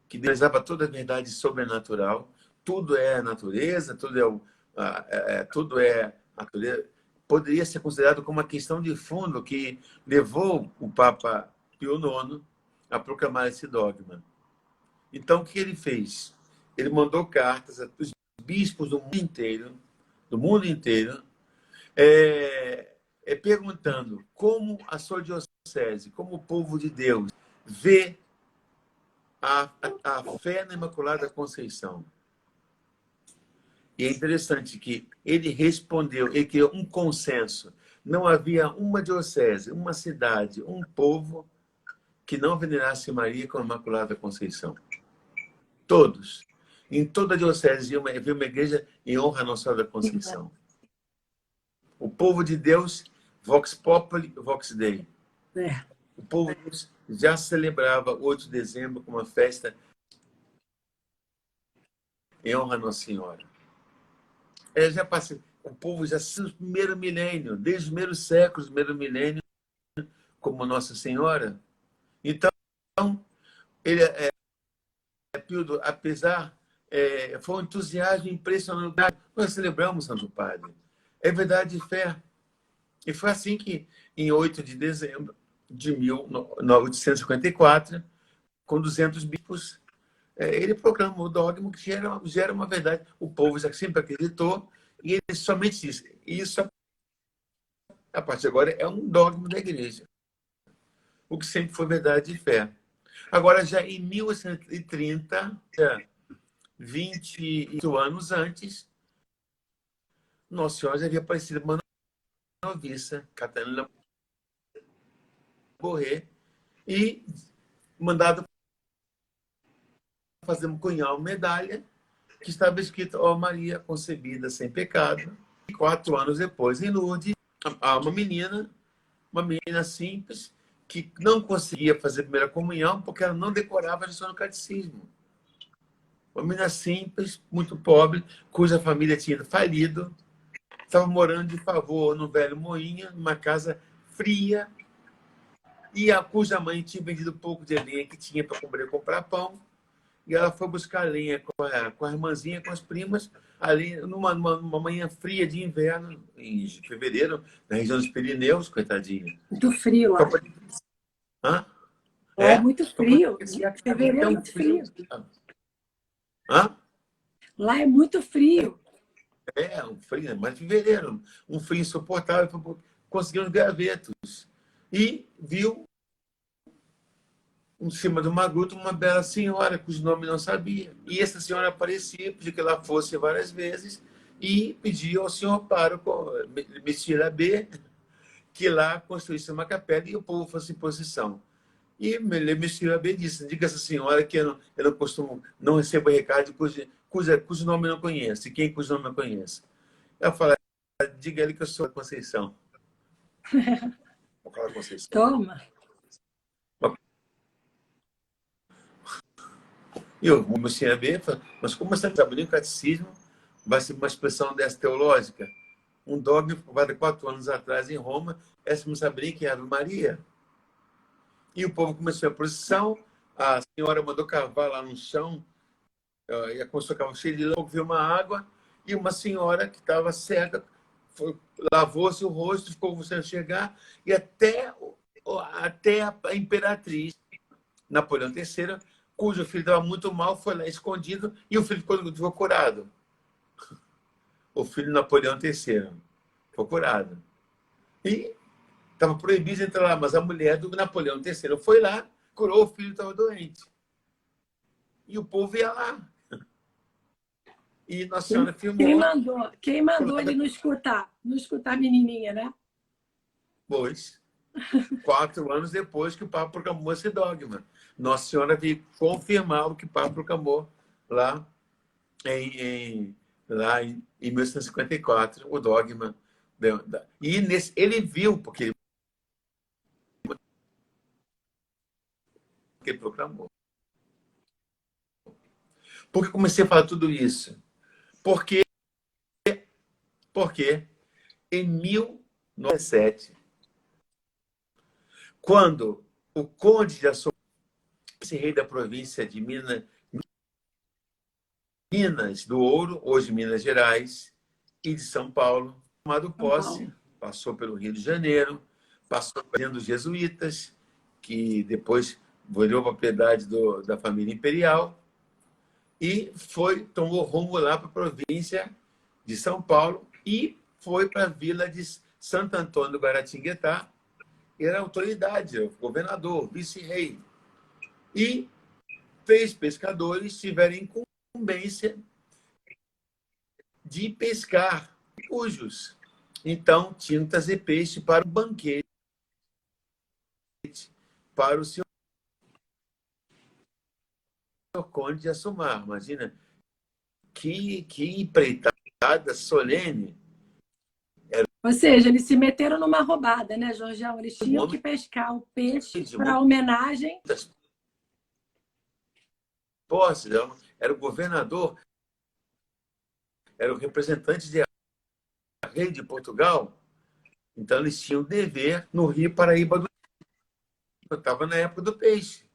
que desprezava toda a verdade sobrenatural, tudo é natureza, tudo é natureza, poderia ser considerado como uma questão de fundo que levou o Papa Pio IX a proclamar esse dogma. Então, o que ele fez? Ele mandou cartas a os bispos do mundo inteiro, perguntando como a sua diocese, como o povo de Deus, vê a fé na Imaculada Conceição. E é interessante que ele respondeu, ele criou um consenso. Não havia uma diocese, uma cidade, um povo que não venerasse Maria com a Imaculada Conceição. Todos. Em toda a diocese havia uma igreja em honra à Nossa Senhora da Conceição. O povo de Deus, Vox Populi, Vox Dei. O povo de Deus já celebrava 8 de dezembro como uma festa em honra à Nossa Senhora. Já passei, o povo já no primeiro milênio, desde os primeiros séculos, primeiro milênio, como Nossa Senhora. Então, ele apesar, foi um entusiasmo impressionante. Nós celebramos Santo Padre. É verdade de fé. E foi assim que, em 8 de dezembro de 1854, com 200 bispos, ele proclamou o dogma que gera uma verdade. O povo já sempre acreditou, e ele somente disse: isso, a partir de agora, é um dogma da igreja. O que sempre foi verdade de fé. Agora, já em 1830, 28 anos antes, Nossa Senhora já havia aparecido uma noviça, Catarina Borré, e mandado fazer cunhar uma medalha que estava escrita: ó Maria concebida sem pecado. E 4 anos depois, em Lourdes, há uma menina simples, que não conseguia fazer a primeira comunhão porque ela não decorava a lição do catecismo. Uma menina simples, muito pobre, cuja família tinha falido, estava morando de favor no Velho Moinha, numa casa fria, e cuja mãe tinha vendido pouco de lenha que tinha para comprar pão, e ela foi buscar lenha com a irmãzinha, com as primas, ali numa manhã fria de inverno, em fevereiro, na região dos Pirineus, coitadinha. Muito frio lá. Hã? É muito frio. Fevereiro é muito frio. Hã? Lá é muito frio. Um frio, mas fevereiro, um frio insuportável. Conseguiu os gravetos. E viu, em cima de uma gruta, uma bela senhora, cujo nome não sabia. E essa senhora aparecia, pediu que ela fosse várias vezes, e pediu ao senhor pároco, Monsieur Abbé, que lá construísse uma capela e o povo fosse em procissão. E Monsieur Abbé disse: diga a essa senhora que eu não recebo recado cujo nome eu não conheço, e quem cujo nome eu conheço. Ela fala: diga a ele que eu sou a Conceição. Conceição. Toma. E o Monsieur Abbé fala: mas como você está abrindo o catecismo, vai ser uma expressão dessa teológica? Um dogma aprovado 4 anos atrás em Roma, essa não sabia que é Ave Maria. E o povo começou a procissão, a senhora mandou cavar lá no chão, e a construção estava cheia de lama, viu uma água, e uma senhora que estava cega lavou-se o rosto, ficou sem enxergar, e até a imperatriz Napoleão III, cujo filho estava muito mal, foi lá escondido, e o filho ficou curado. O filho de Napoleão III foi curado. E estava proibido de entrar lá, mas a mulher do Napoleão III foi lá, curou o filho que estava doente. E o povo ia lá. E Nossa Senhora filmou. Quem mandou ele não escutar a menininha, né? Pois. 4 anos depois que o Papa proclamou esse dogma. Nossa Senhora veio confirmar o que o Papa proclamou lá em 1954, o dogma. E ele viu, porque ele proclamou. Por que comecei a falar tudo isso? Porque em 1907, quando o conde de Assunção, esse rei da província de Minas do Ouro, hoje Minas Gerais, e de São Paulo, tomado posse, passou pelo Rio de Janeiro, passou pelos jesuítas, que depois virou propriedade da família imperial, e tomou rumo lá para a província de São Paulo e foi para a vila de Santo Antônio do Guaratinguetá. Era autoridade, governador, vice-rei. E 3 pescadores tiveram incumbência de pescar cujos. Então, tinham que trazer peixe para o banquete, para o senhor Conde de Assumar. Imagina, que empreitada solene. Ou seja, eles se meteram numa roubada, né, Jorgeão? Eles tinham que pescar o peixe para homenagem. Posses, era o governador, era o representante da rei de Portugal. Então, eles tinham dever no Rio Paraíba do Eu estava na época do peixe.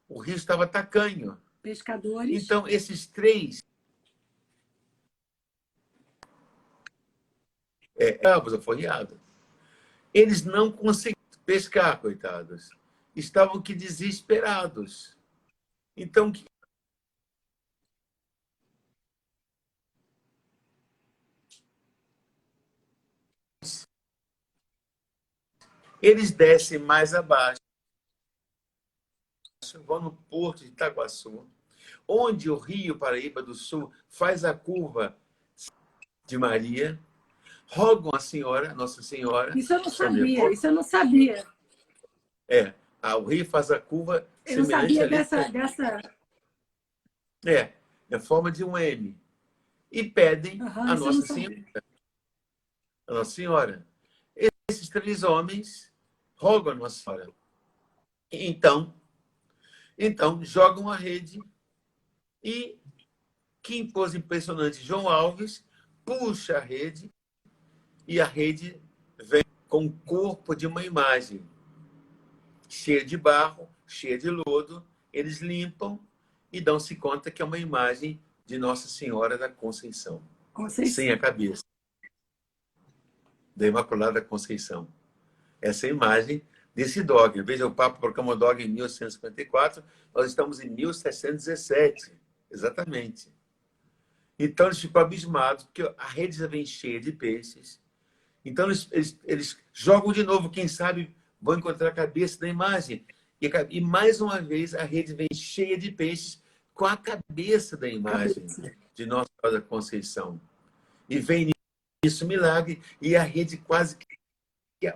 O rio estava tacanho. Pescadores. Então, esses 3 escravos aforreados, eles não conseguiam pescar, coitados. Estavam que desesperados. Então, eles descem mais abaixo, vão no porto de Itaguaçu, onde o Rio Paraíba do Sul faz a curva de Maria, rogam a senhora, Nossa Senhora. Isso eu não sabia, isso eu não sabia. O rio faz a curva eu não sabia dessa... na forma de um M. E pedem a Nossa Senhora. A Nossa Senhora. Esses 3 homens rogam a Nossa Senhora. Então jogam a rede e, que coisa impressionante, João Alves puxa a rede e a rede vem com o corpo de uma imagem cheia de barro, cheia de lodo. Eles limpam e dão-se conta que é uma imagem de Nossa Senhora da Conceição. Sem a cabeça. Da Imaculada Conceição. Essa é a imagem desse dogma. Veja, o Papa proclamou dogma em 1154, nós estamos em 1717. Exatamente. Então, eles ficam abismados, porque a rede já vem cheia de peixes. Então, eles jogam de novo, quem sabe vão encontrar a cabeça da imagem. E mais uma vez, a rede vem cheia de peixes com a cabeça da imagem de Nossa Senhora da Conceição. E vem nisso milagre, e a rede quase que...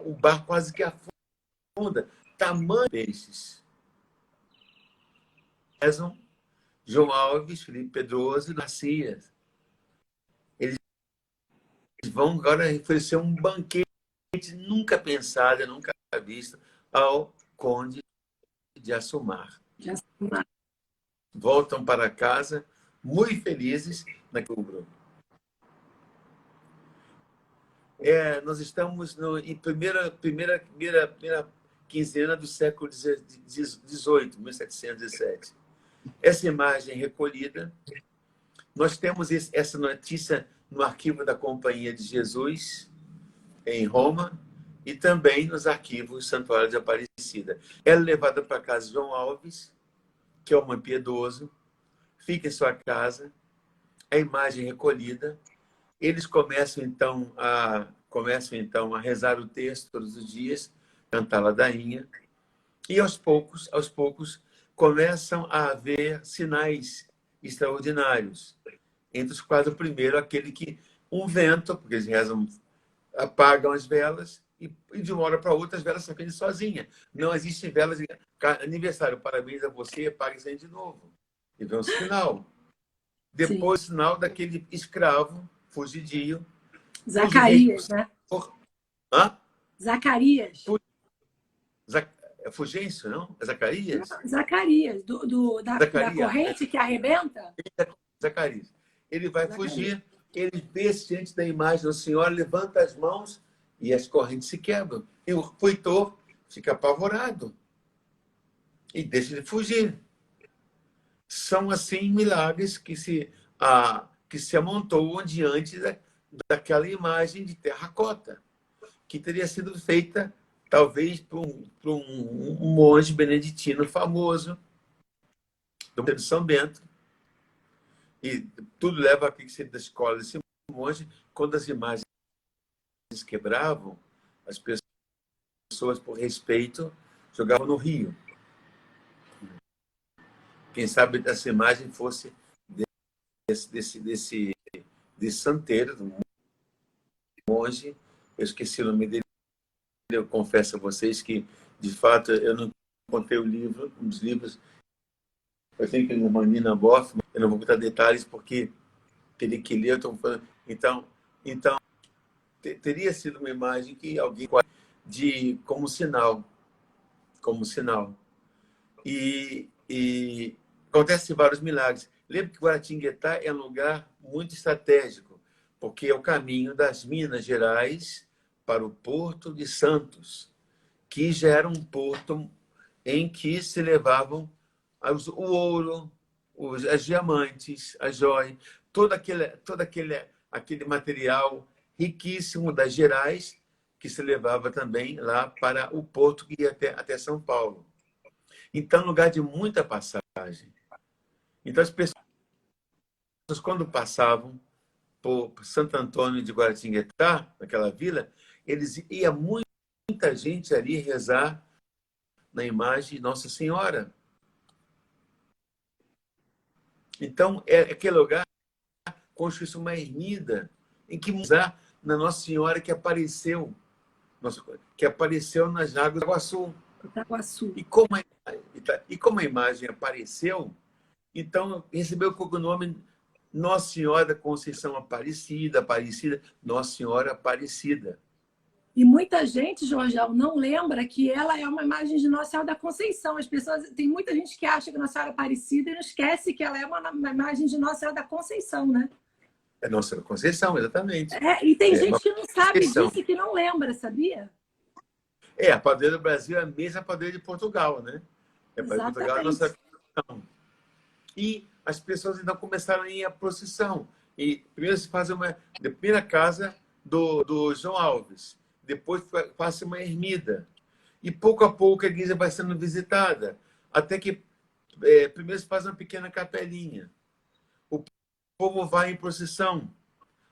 o barco quase que afunda. Tamanho peixes. João Alves, Felipe Pedroso e Garcia. Eles vão agora oferecer um banquete nunca pensado, nunca visto ao Conde de Assumar. Voltam para casa muito felizes naquele outubro. Nós estamos em primeira quinzena do século XVIII, 1717. Essa imagem recolhida, nós temos essa notícia no arquivo da Companhia de Jesus, em Roma, e também nos arquivos do Santuário de Aparecida. Ela é levada para a casa de João Alves, que é um homem piedoso, fica em sua casa, a imagem recolhida. Eles começam então a rezar o texto todos os dias, cantar a ladainha, e aos poucos começam a haver sinais extraordinários. Entre os quais, o primeiro, aquele que um vento, porque eles rezam, apagam as velas e de uma hora para outra as velas se acendem sozinhas. Não existe velas de aniversário, parabéns a você, pague isso de novo. E vem um sinal. Depois, o sinal daquele escravo, fugidio, cujo rei... Zacarias, né? Hã? Zacarias. É Fulgêncio, não? É Zacarias? Zacarias, da Zacarias. corrente que arrebenta? Zacarias. Ele vai Zacarias. fugir, ele vê diante da imagem da Senhora, levanta as mãos e as correntes se quebram. E o feitor fica apavorado e deixa de fugir. São, assim, milagres que se amontoam diante daquela imagem de terracota, que teria sido feita, talvez, por um monge beneditino famoso, do São Bento. E tudo leva a que seja da escola desse monge. Quando as imagens quebravam, as pessoas, por respeito, jogavam no rio. Quem sabe essa imagem fosse desse santeiro, do monge. Eu esqueci o nome dele. Eu confesso a vocês que, de fato, eu não encontrei o livro, um dos livros. Eu tenho que ir numa Nina Boff, eu não vou botar detalhes porque teria que ler. Então, teria sido uma imagem que alguém como sinal. E acontecem vários milagres. Lembra que Guaratinguetá é um lugar muito estratégico, porque é o caminho das Minas Gerais para o Porto de Santos, que já era um porto em que se levavam o ouro, as diamantes, as joias, todo aquele material riquíssimo das Gerais, que se levava também lá para o porto que ia até São Paulo. Então, lugar de muita passagem. Então, as pessoas, quando passavam por Santo Antônio de Guaratinguetá, naquela vila, ia muita gente ali rezar na imagem de Nossa Senhora. Então, aquele lugar construiu uma ermida em que usar na Nossa Senhora que apareceu nas águas do Iguaçu. E como a imagem apareceu, então recebeu o cognome Nossa Senhora da Conceição Aparecida, Nossa Senhora Aparecida. E muita gente, Jorjão, não lembra que ela é uma imagem de Nossa Senhora da Conceição. Tem muita gente que acha que Nossa Senhora é Aparecida e não esquece que ela é uma imagem de Nossa Senhora da Conceição, né? É Nossa Senhora da Conceição, exatamente. E tem gente que não sabe disso e que não lembra, sabia? A padroeira do Brasil é a mesma padroeira de Portugal, né? A padroeira de Portugal é a Nossa Conceição. E as pessoas então começaram a ir à procissão. E primeiro se faz a primeira casa do João Alves. Depois faz uma ermida. E pouco a pouco a igreja vai sendo visitada. Até que primeiro se faz uma pequena capelinha. O povo vai em procissão.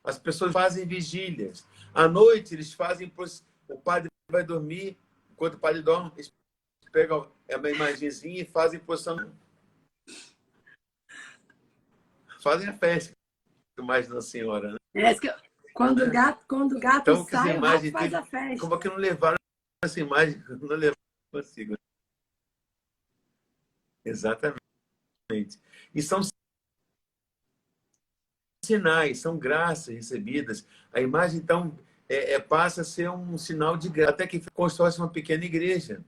As pessoas fazem vigílias. À noite eles fazem procissão. O padre vai dormir. Enquanto o padre dorme, eles pegam uma imagenzinha e fazem procissão. Fazem a festa. Mais Nossa Senhora, né? Quando o gato então, sai, o rato faz a festa. Como é que não levaram essa imagem? Não levaram consigo. Exatamente. E são sinais, são graças recebidas. A imagem, então, passa a ser um sinal de graça, até que constrói uma pequena igreja.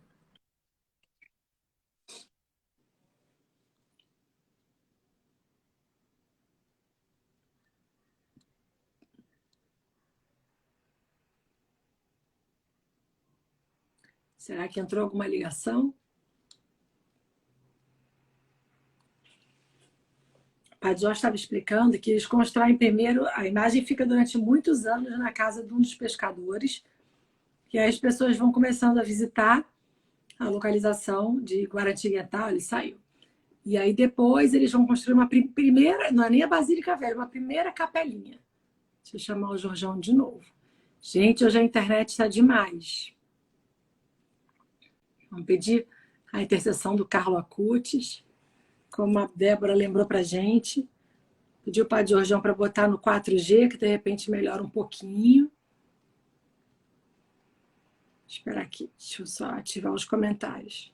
Será que entrou alguma ligação? O Padre Jorge estava explicando que eles constroem primeiro, a imagem fica durante muitos anos na casa de um dos pescadores, que aí as pessoas vão começando a visitar a localização de Guaratinguetá, ele saiu. E aí depois eles vão construir uma primeira, não é nem a Basílica Velha, uma primeira capelinha. Deixa eu chamar o Jorjão de novo. Gente, hoje a internet está demais. Vamos pedir a intercessão do Carlo Acutis, como a Débora lembrou para a gente. Pediu para o Jorjão para botar no 4G, que de repente melhora um pouquinho. Espera aqui, deixa eu só ativar os comentários.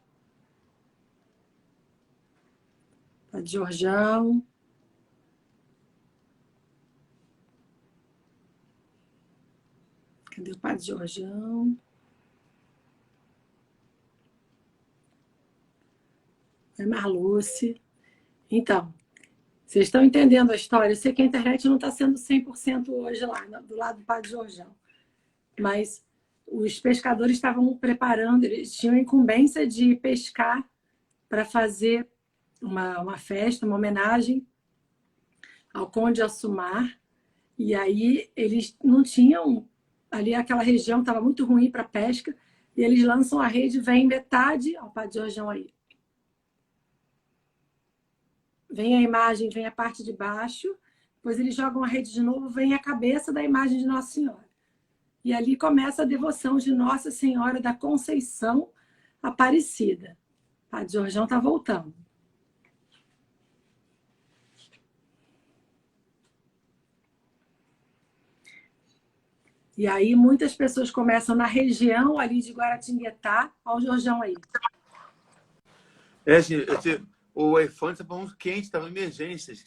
Padre Jorjão. Cadê o Padre Jorjão? É Marluce. Então, vocês estão entendendo a história? Eu sei que a internet não está sendo 100% hoje lá, do lado do Padre Jorjão. Mas os pescadores estavam preparando, eles tinham a incumbência de pescar para fazer uma festa, uma homenagem ao Conde Assumar. E aí eles não tinham... Ali aquela região estava muito ruim para pesca. E eles lançam a rede, vem metade... Olha o Padre Jorjão aí. Vem a imagem, vem a parte de baixo. Depois eles jogam a rede de novo, vem a cabeça da imagem de Nossa Senhora. E ali começa a devoção de Nossa Senhora da Conceição Aparecida. O Padre Jorjão está voltando. E aí muitas pessoas começam na região ali de Guaratinguetá. Olha o Jorjão aí. O iPhone estava muito quente, estava em emergências.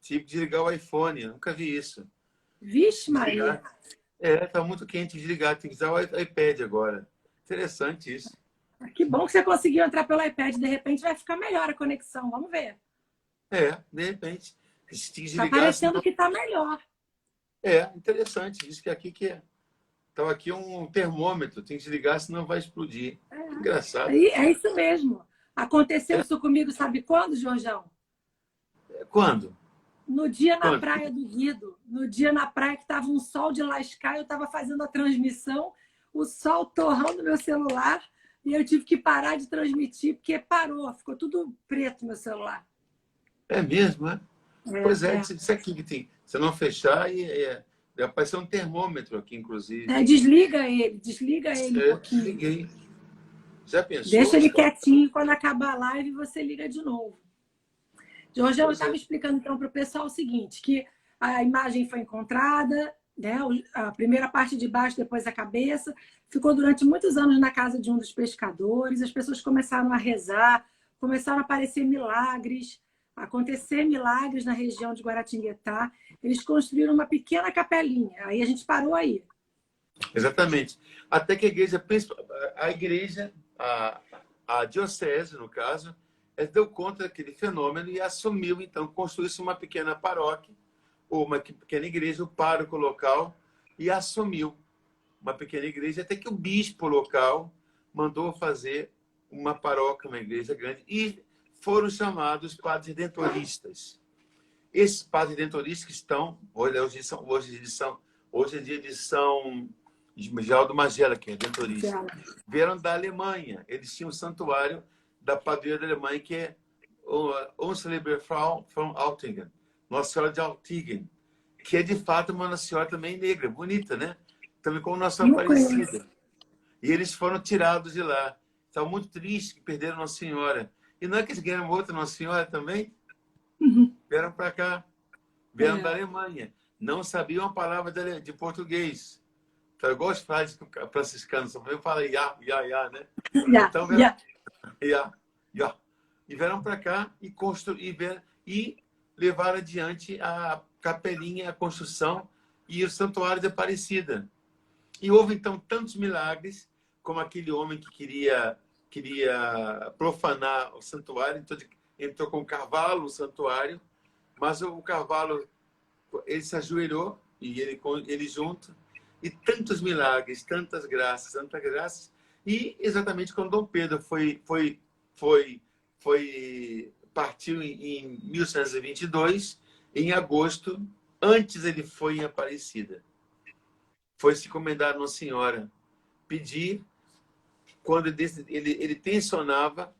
Tive que desligar o iPhone. Eu nunca vi isso. Vixe, Maria. Estava muito quente, desligar. Tem que usar o iPad agora. Interessante isso. Que bom que você conseguiu entrar pelo iPad. De repente vai ficar melhor a conexão. Vamos ver. De repente. Está parecendo que está melhor. Interessante. Diz que aqui estava aqui um termômetro. Tem que desligar, senão vai explodir. Engraçado. É isso mesmo. Aconteceu isso comigo, sabe quando, Jorjão? Quando? No dia na praia do Guido. No dia na praia que estava um sol de lascar, eu estava fazendo a transmissão, o sol torrando meu celular e eu tive que parar de transmitir porque parou, ficou tudo preto meu celular. É mesmo, é? Pois isso aqui que tem. Se não fechar, vai aparecer um termômetro aqui, inclusive. Desliga ele um pouquinho. Desliguei. Já pensou? Deixa ele quietinho, quando acabar a live você liga de novo. Jorjão, eu estava explicando então para o pessoal o seguinte, que a imagem foi encontrada, né? A primeira parte de baixo, depois a cabeça, ficou durante muitos anos na casa de um dos pescadores, as pessoas começaram a rezar, começaram a aparecer milagres, acontecer milagres na região de Guaratinguetá, eles construíram uma pequena capelinha, aí a gente parou aí. Exatamente. Até que a diocese, no caso, deu conta daquele fenômeno e assumiu, então, construiu-se uma pequena paróquia, ou uma pequena igreja, o pároco local, e assumiu uma pequena igreja, até que o bispo local mandou fazer uma paróquia, uma igreja grande, e foram chamados padres redentoristas. Esses padres redentoristas que estão, hoje em dia eles são Geraldo Magela, que é redentorista, vieram da Alemanha. Eles tinham um santuário da padroeira da Alemanha, que é Unseliebe Frau von Altingen, Nossa Senhora de Altingen, que é de fato uma Nossa Senhora também negra, bonita, né? Também como Nossa Senhora Aparecida. E eles foram tirados de lá. Estavam muito tristes que perderam Nossa Senhora. E não é que eles ganharam outra Nossa Senhora também? Vieram para cá. Vieram da Alemanha. Não sabiam a palavra de português. Então, igual os frades franciscanos, só fala ya, né? Então, e vieram para cá e levaram adiante a capelinha, a construção e o santuário de Aparecida. E houve, então, tantos milagres, como aquele homem que queria profanar o santuário, então entrou com o cavalo no santuário, mas o cavalo, ele se ajoelhou, e ele junto, e tantos milagres, tantas graças, e exatamente quando Dom Pedro partiu em 1122, em agosto, antes ele foi em Aparecida. Foi se encomendar a Nossa Senhora, pedir, quando ele tensionava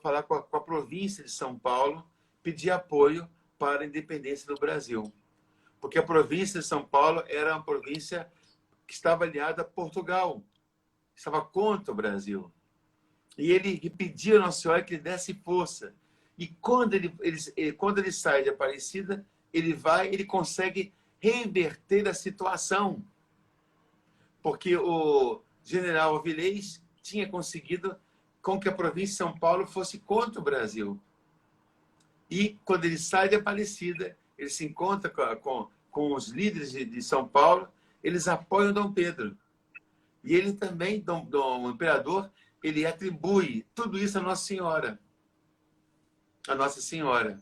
falar com a província de São Paulo, pedir apoio para a independência do Brasil. Porque a província de São Paulo era uma província que estava aliada a Portugal, estava contra o Brasil. E ele pediu a Nossa Senhora que lhe desse força. E quando ele sai de Aparecida, ele consegue reverter a situação. Porque General Avilés tinha conseguido com que a província de São Paulo fosse contra o Brasil. E, quando ele sai de Aparecida, ele se encontra com os líderes de São Paulo, eles apoiam Dom Pedro. E ele também, o imperador, ele atribui tudo isso à Nossa Senhora. A Nossa Senhora.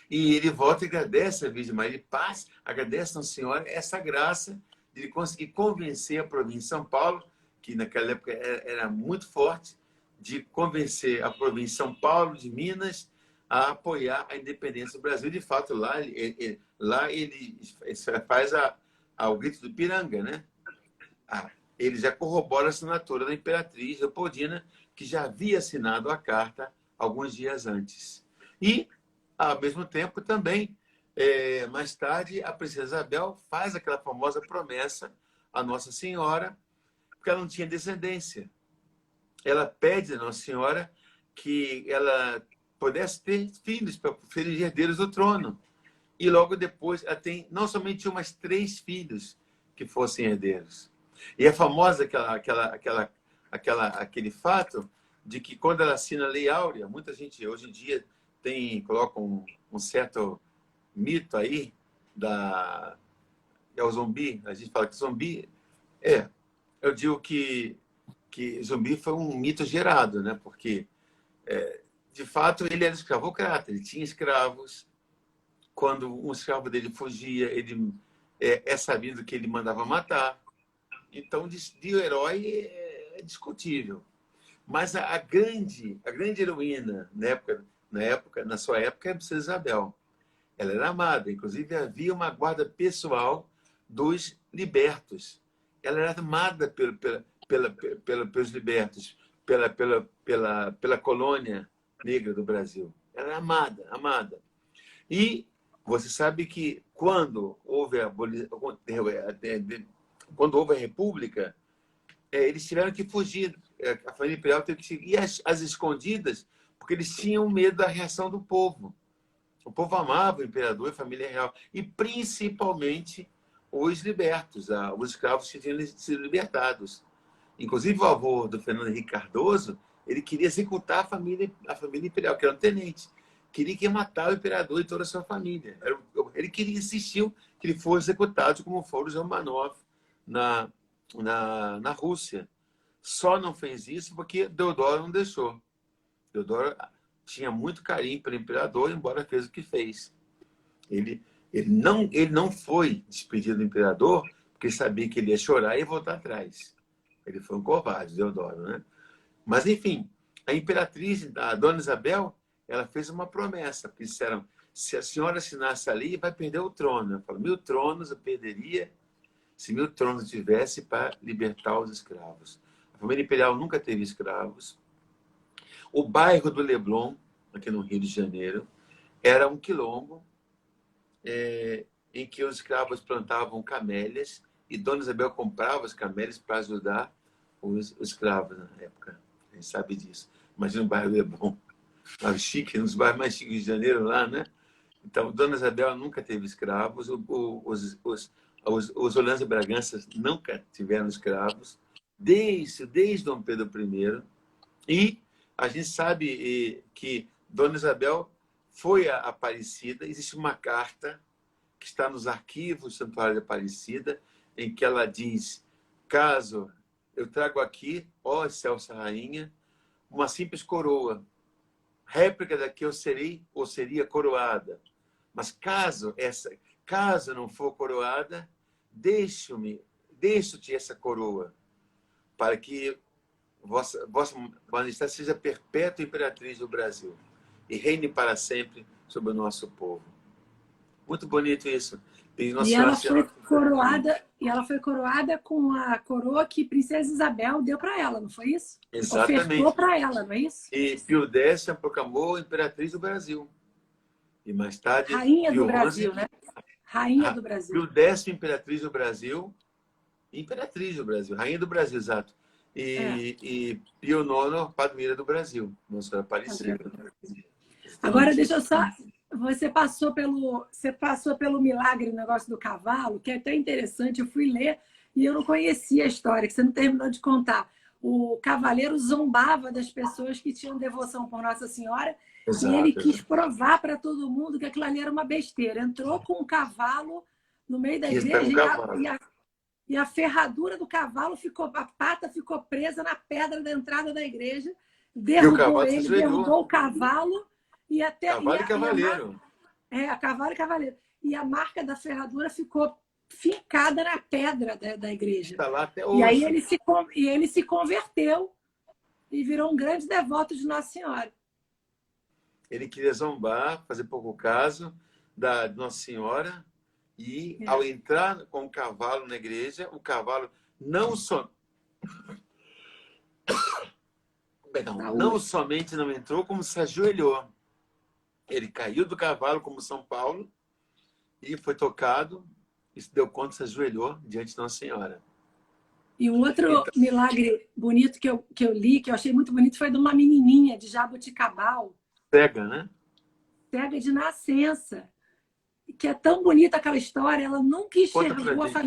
E ele volta e agradece a Virgem Maria de Paz, agradece a Nossa Senhora essa graça de ele conseguir convencer a província de São Paulo, que naquela época era muito forte, de convencer a província de São Paulo, de Minas, a apoiar a independência do Brasil. De fato, lá ele faz o grito do Ipiranga, né? Ele já corrobora a assinatura da Imperatriz Leopoldina, que já havia assinado a carta alguns dias antes. E, ao mesmo tempo, também, mais tarde, a princesa Isabel faz aquela famosa promessa à Nossa Senhora, porque ela não tinha descendência. Ela pede à Nossa Senhora que ela pudesse ter filhos, para serem herdeiros do trono. E logo depois, ela tem não somente mas 3 filhos que fossem herdeiros. E é famosa aquele fato de que, quando ela assina a Lei Áurea, muita gente hoje em dia coloca um certo mito aí é o zumbi. A gente fala que zumbi eu digo que zumbi foi um mito gerado, né? Porque de fato ele era escravocrata, ele tinha escravos. Quando um escravo dele fugia, ele é sabido que ele mandava matar. Então, de herói é discutível. Mas a grande heroína na sua época, é a princesa Isabel. Ela era amada. Inclusive, havia uma guarda pessoal dos libertos. Ela era amada pelos libertos, pela colônia negra do Brasil. Ela era amada, amada. E você sabe que, quando houve a República, eles tiveram que fugir. A família imperial teve que ir às escondidas, porque eles tinham medo da reação do povo. O povo amava o imperador e a família real, e principalmente os libertos, os escravos que tinham sido libertados. Inclusive, o avô do Fernando Henrique Cardoso, ele queria executar a família imperial, que era um tenente. Queria matar o imperador e toda a sua família. Ele insistiu que ele fosse executado, como foram os Romanov na Rússia. Só não fez isso porque Deodoro não deixou. Deodoro tinha muito carinho pelo imperador, embora fez o que fez. Ele não foi despedido do imperador porque sabia que ele ia chorar e voltar atrás. Ele foi um covarde, Deodoro, né? Mas, enfim, a imperatriz, a Dona Isabel, ela fez uma promessa, porque disseram: se a senhora assinasse ali, vai perder o trono. Ela falou: 1000 tronos eu perderia se 1000 tronos tivesse para libertar os escravos. A família imperial nunca teve escravos. O bairro do Leblon, aqui no Rio de Janeiro, era um quilombo em que os escravos plantavam camélias, e Dona Isabel comprava as camélias para ajudar os escravos na época. A gente sabe disso. Imagina o bairro do Leblon. Chique, nos bairros mais chiques de Janeiro, lá, né? Então, Dona Isabel nunca teve escravos. Os Orleans e Braganças nunca tiveram escravos, desde Dom Pedro I. E a gente sabe que Dona Isabel foi a Aparecida. Existe uma carta que está nos arquivos do Santuário de Aparecida, em que ela diz: caso eu trago aqui, ó excelsa rainha, uma simples coroa, réplica da que eu serei ou seria coroada. Mas caso não for coroada, deixo-te essa coroa, para que vossa majestade seja perpétua imperatriz do Brasil e reine para sempre sobre o nosso povo. Muito bonito isso. E ela foi coroada com a coroa que Princesa Isabel deu para ela, não foi isso? Exatamente. Ofertou para ela, não é isso? E Pio X a proclamou imperatriz do Brasil. E mais tarde... Rainha do Brasil, né? Rainha do Brasil. Pio X, imperatriz do Brasil. Imperatriz do Brasil. Rainha do Brasil, exato. E Pio IX, padroeira do Brasil. Nossa Aparecida. Agora, deixa eu só... Você passou pelo milagre, o negócio do cavalo, que é até interessante. Eu fui ler e eu não conhecia a história, que você não terminou de contar. O cavaleiro zombava das pessoas que tinham devoção por Nossa Senhora e ele Exato, quis exato. provar para todo mundo que aquilo ali era uma besteira. Entrou com um cavalo no meio da Quis pegar um igreja cavalo. e a ferradura do cavalo ficou, a pata ficou presa na pedra da entrada da igreja, E o derrubou cavalo se ele, ajoelhou. derrubou o cavalo e até Cavalo e cavaleiro. a cavalo e cavaleiro. E a marca da ferradura ficou fincada na pedra da igreja. Está lá até E aí hoje. ele se converteu e virou um grande devoto de Nossa Senhora. Ele queria zombar, fazer pouco caso da Nossa Senhora. E ao entrar com o cavalo na igreja, o cavalo não só não somente não entrou, como se ajoelhou. Ele caiu do cavalo como São Paulo e foi tocado e se deu conta, se ajoelhou diante de Nossa Senhora. E um outro Então, milagre bonito que eu li, que eu achei muito bonito, foi de uma menininha de Jaboticabal, cega, né? cega de nascença, que é tão bonita aquela história, ela nunca Conta pra enxergou, gente.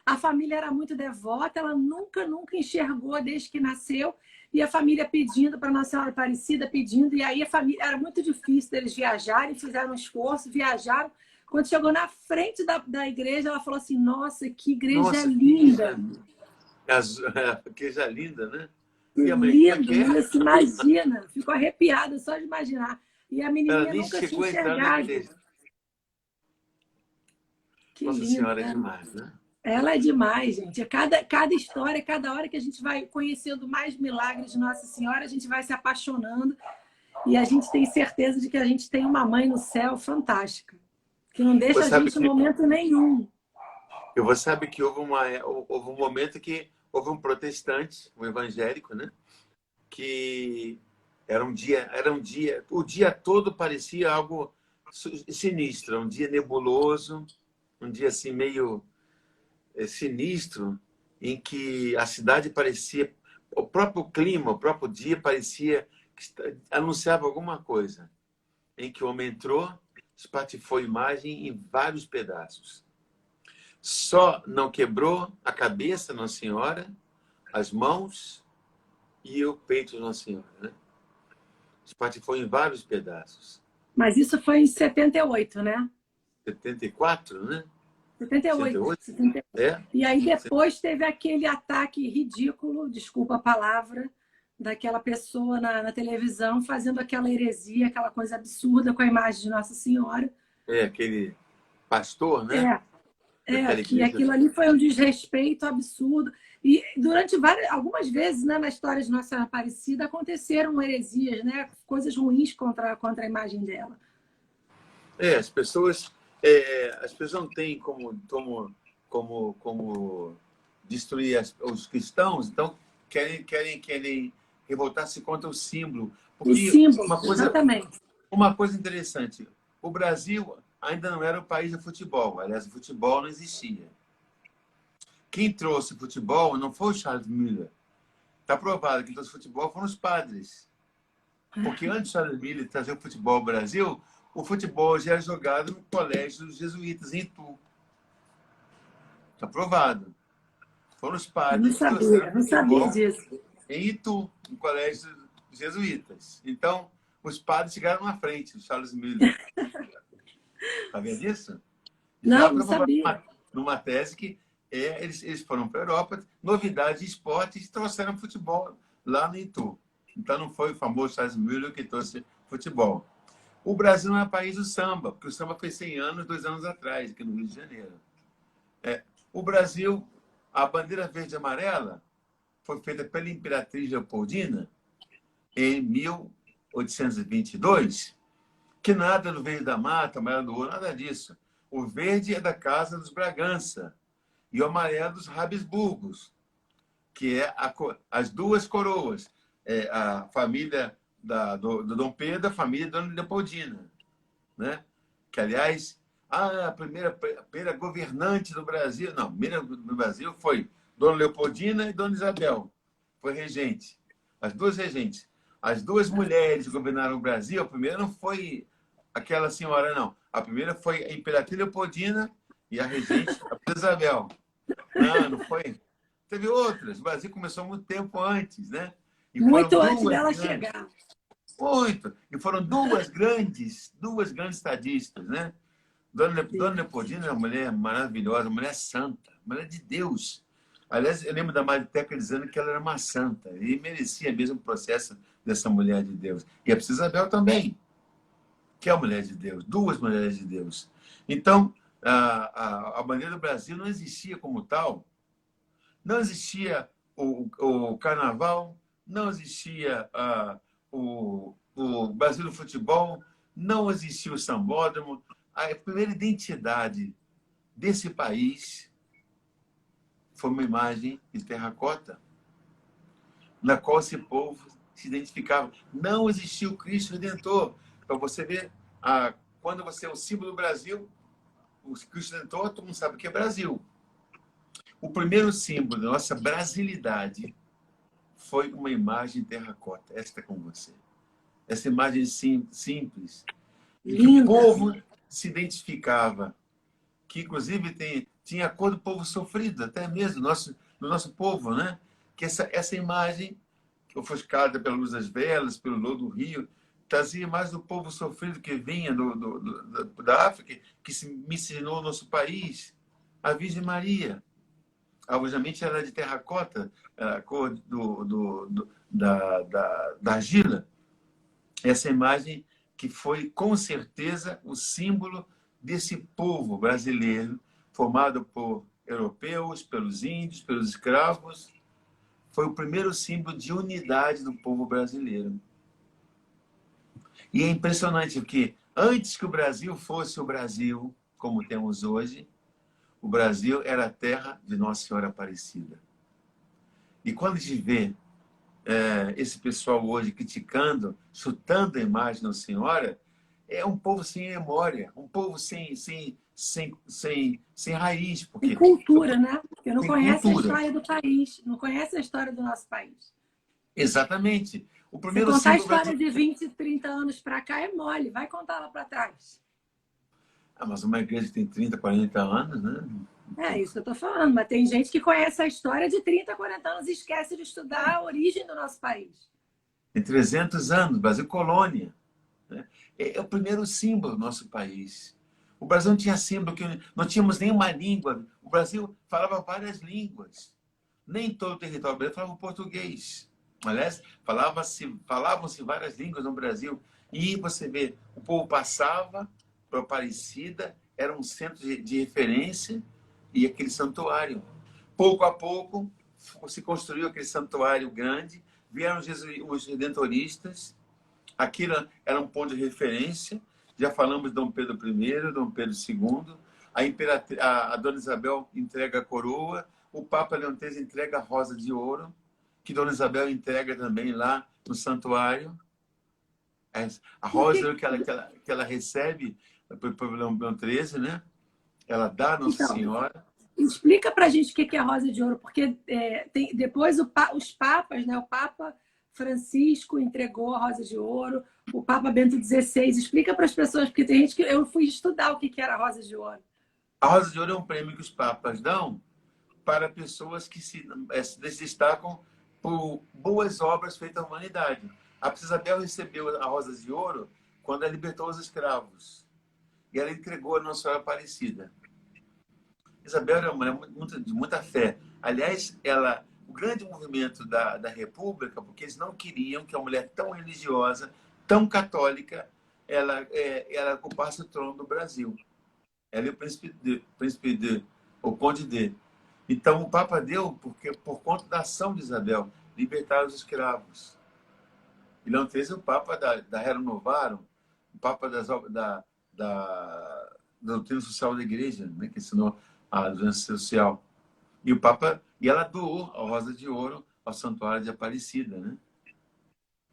a família era muito devota, ela nunca enxergou desde que nasceu, e a família pedindo para Nossa Senhora Aparecida, pedindo, e aí a família era muito difícil deles viajarem, fizeram um esforço, viajaram. Quando chegou na frente da igreja, ela falou assim: nossa, que igreja Nossa, linda! que igreja linda, né? Que E a mãe, como é lindo que é? isso, imagina! Ficou arrepiada só de imaginar. E a Ela menininha nem nunca tinha chegou a entrar na enxergado. igreja. Que Nossa lindo, Senhora é né? demais, né? Ela é demais, gente. Cada história, cada hora que a gente vai conhecendo mais milagres de Nossa Senhora, a gente vai se apaixonando e a gente tem certeza de que a gente tem uma mãe no céu fantástica, que não deixa Você a sabe gente em que, momento nenhum. você sabe que houve um momento que houve um protestante, um evangélico, né? Que o dia todo parecia algo sinistro, um dia nebuloso, um dia assim meio sinistro, em que a cidade parecia, o próprio clima, o próprio dia parecia que anunciava alguma coisa, em que o homem entrou, espatifou a imagem em vários pedaços. Só não quebrou a cabeça Nossa Senhora, as mãos e o peito de Nossa Senhora, né? Espatifou em vários pedaços. Mas isso foi em 78, né? 74, né? 78. 68? 78. É? E aí depois teve aquele ataque ridículo, desculpa a palavra, daquela pessoa na televisão fazendo aquela heresia, aquela coisa absurda com a imagem de Nossa Senhora. É, aquele pastor, né? É, Daquela que igreja. aquilo ali foi um desrespeito absurdo. E durante algumas vezes, né, na história de Nossa Senhora Aparecida aconteceram heresias, né, coisas ruins contra a imagem dela. As pessoas, as pessoas não têm como destruir os cristãos, então querem revoltar-se contra o símbolo. O Porque símbolo, exatamente. uma coisa interessante, o Brasil ainda não era o país do futebol, aliás, o futebol não existia. Quem trouxe futebol não foi o Charles Miller. Está provado que quem trouxe futebol foram os padres. Porque antes de Charles Miller trazer o futebol ao Brasil, o futebol já era jogado no colégio dos jesuítas, em Itu. Está provado. Foram os padres que trouxeram Não sabia futebol disso. em Itu, no colégio dos jesuítas. Então, os padres chegaram na frente, o Charles Miller. Está vendo isso? Já Não sabia. numa tese que eles foram para a Europa, novidades de esportes, e trouxeram futebol lá no Itu. Então, não foi o famoso Charles Miller que trouxe futebol. O Brasil não é país do samba, porque o samba fez 100 anos, 2 anos atrás, aqui no Rio de Janeiro. O Brasil, a bandeira verde e amarela foi feita pela Imperatriz Leopoldina em 1822, que nada do verde da mata, amarelo do ouro, nada disso. O verde é da Casa dos Bragança e o amarelo dos Habsburgos, que é as duas coroas. A família do Dom Pedro, a família da Dona Leopoldina, né? Que, aliás, a primeira governante do Brasil, não, a primeira do Brasil foi Dona Leopoldina e Dona Isabel, foi regente, as duas regentes. As duas mulheres que governaram o Brasil, a primeira não foi aquela senhora, não. A primeira foi a Imperatriz Leopoldina e a regente, a Isabel. Não, não foi. Teve outras. O Brasil começou muito tempo antes, né? E foram Muito antes duas dela grandes. chegar. Muito. E foram duas grandes estadistas, né? Dona Leopoldina é uma mulher maravilhosa, uma mulher santa, uma mulher de Deus. Aliás, eu lembro da Madre Teca dizendo que ela era uma santa e merecia mesmo o processo dessa mulher de Deus. E a Princesa Isabel também, que é a mulher de Deus, duas mulheres de Deus. Então, a bandeira do Brasil não existia como tal, não existia o carnaval, não existia o Brasil do futebol, não existia o sambódromo. A primeira identidade desse país foi uma imagem de terracota, na qual esse povo se identificava. Não existia o Cristo Redentor. Para você ver, quando você é o símbolo do Brasil, o Cristo Redentor, todo mundo sabe o que é Brasil. O primeiro símbolo da nossa brasilidade foi uma imagem terracota. Esta é com você. Essa imagem simples, em que o Linda. povo se identificava, que inclusive tinha a cor do povo sofrido, até mesmo do nosso povo, né? Que essa imagem, ofuscada pela luz das velas, pelo lodo do rio, trazia mais do povo sofrido que vinha da África, que se miscigenou no nosso país. A Virgem Maria, obviamente ela é de terracota, a cor da argila. Essa imagem que foi, com certeza, o símbolo desse povo brasileiro, formado por europeus, pelos índios, pelos escravos, foi o primeiro símbolo de unidade do povo brasileiro. E é impressionante porque, antes que o Brasil fosse o Brasil, como temos hoje, o Brasil era a terra de Nossa Senhora Aparecida. E quando a gente vê esse pessoal hoje criticando, chutando a imagem da Senhora, é um povo sem memória, um povo sem raiz. Tem Porque cultura, né? Porque não tem conhece a cultura. história do país, não conhece a história do nosso país. Exatamente. O Se primeiro contar a símbolo história brasileiro. de 20, 30 anos para cá é mole, vai contar lá para trás. Mas uma igreja que tem 30, 40 anos, né? É isso que eu estou falando, mas tem gente que conhece a história de 30, 40 anos e esquece de estudar a origem do nosso país. Tem 300 anos, Brasil colônia. Né? É o primeiro símbolo do nosso país. O Brasil não tinha símbolo, não tínhamos nenhuma língua. O Brasil falava várias línguas. Nem todo o território brasileiro falava português. Aliás, falavam-se várias línguas no Brasil. E você vê, o povo passava para Aparecida, era um centro de referência e aquele santuário. Pouco a pouco, se construiu aquele santuário grande, vieram os redentoristas, aquilo era um ponto de referência. Já falamos de Dom Pedro I, Dom Pedro II, a Dona Isabel entrega a coroa, o Papa Leão XIII entrega a rosa de ouro, que Dona Isabel entrega também lá no santuário. A rosa de ouro que ela recebe pelo Leão XIII, né? Ela dá a Nossa Então, Senhora. explica para a gente o que é a Rosa de Ouro, porque depois os papas, né? O Papa Francisco entregou a Rosa de Ouro, o Papa Bento XVI. Explica para as pessoas, porque tem gente que eu fui estudar o que era a Rosa de Ouro. A Rosa de Ouro é um prêmio que os papas dão para pessoas que se destacam por boas obras feitas à humanidade. A Princesa Isabel recebeu a Rosa de Ouro quando ela libertou os escravos. E ela entregou a Nossa Senhora Aparecida. Isabel era uma mulher de muita fé. Aliás, o grande movimento da República, porque eles não queriam que uma mulher tão religiosa, tão católica, ela ocupasse o trono do Brasil. Ela é o Conde de. Então, o Papa deu por conta da ação de Isabel, libertar os escravos. E Leão XIII é o Papa da Rerum Novarum, o Papa da doutrina social da Igreja, né, que ensinou a doença social. E ela doou a Rosa de Ouro ao Santuário de Aparecida, né?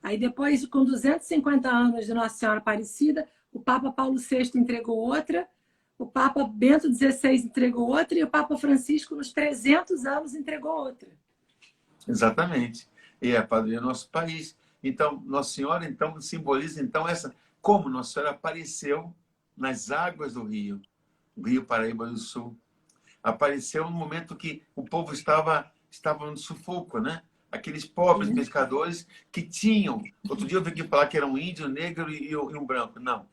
Aí depois, com 250 anos de Nossa Senhora Aparecida, o Papa Paulo VI entregou outra, o Papa Bento XVI entregou outra e o Papa Francisco, nos 300 anos, entregou outra. Exatamente. E é a padroeira do nosso país. Então, Nossa Senhora simboliza como Nossa Senhora apareceu nas águas do Rio Paraíba do Sul. Apareceu no momento que o povo estava no sufoco, né? Aqueles pobres pescadores que tinham... Outro dia eu vi aqui falar que era um índio, um negro e um branco. Não,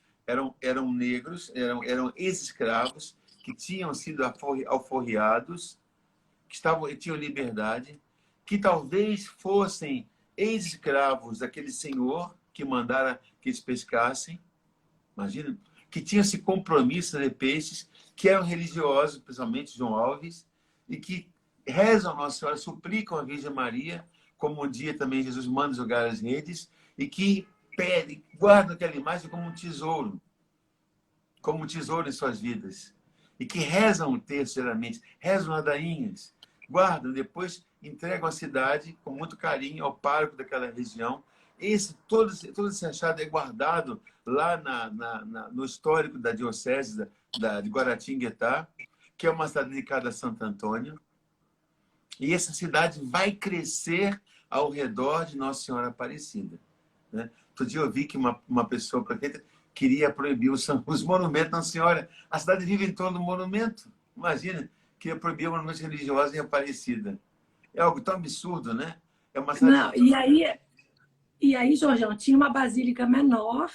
eram negros, eram ex-escravos que tinham sido alforriados, tinham liberdade, que talvez fossem ex-escravos daquele senhor que mandara que eles pescassem, imagina, que tinham esse compromisso de peixes, que eram religiosos, principalmente João Alves, e que rezam a Nossa Senhora, suplicam a Virgem Maria, como um dia também Jesus manda jogar as redes, e que pedem, guardam aquela imagem como um tesouro em suas vidas. E que rezam o texto, geralmente, rezam ladainhas, guardam, depois entregam a cidade com muito carinho ao pároco daquela região. Todo esse achado é guardado lá no histórico da diocese de Guaratinguetá, que é uma cidade dedicada a Santo Antônio. E essa cidade vai crescer ao redor de Nossa Senhora Aparecida, né? Outro dia eu vi que uma pessoa prefeita queria proibir os monumentos da Nossa Senhora. A cidade vive em torno do monumento. Imagina, queria proibir monumentos religiosos em Aparecida. É algo tão absurdo, né? É uma cidade... Não, e aí, Jorjão, tinha uma basílica menor,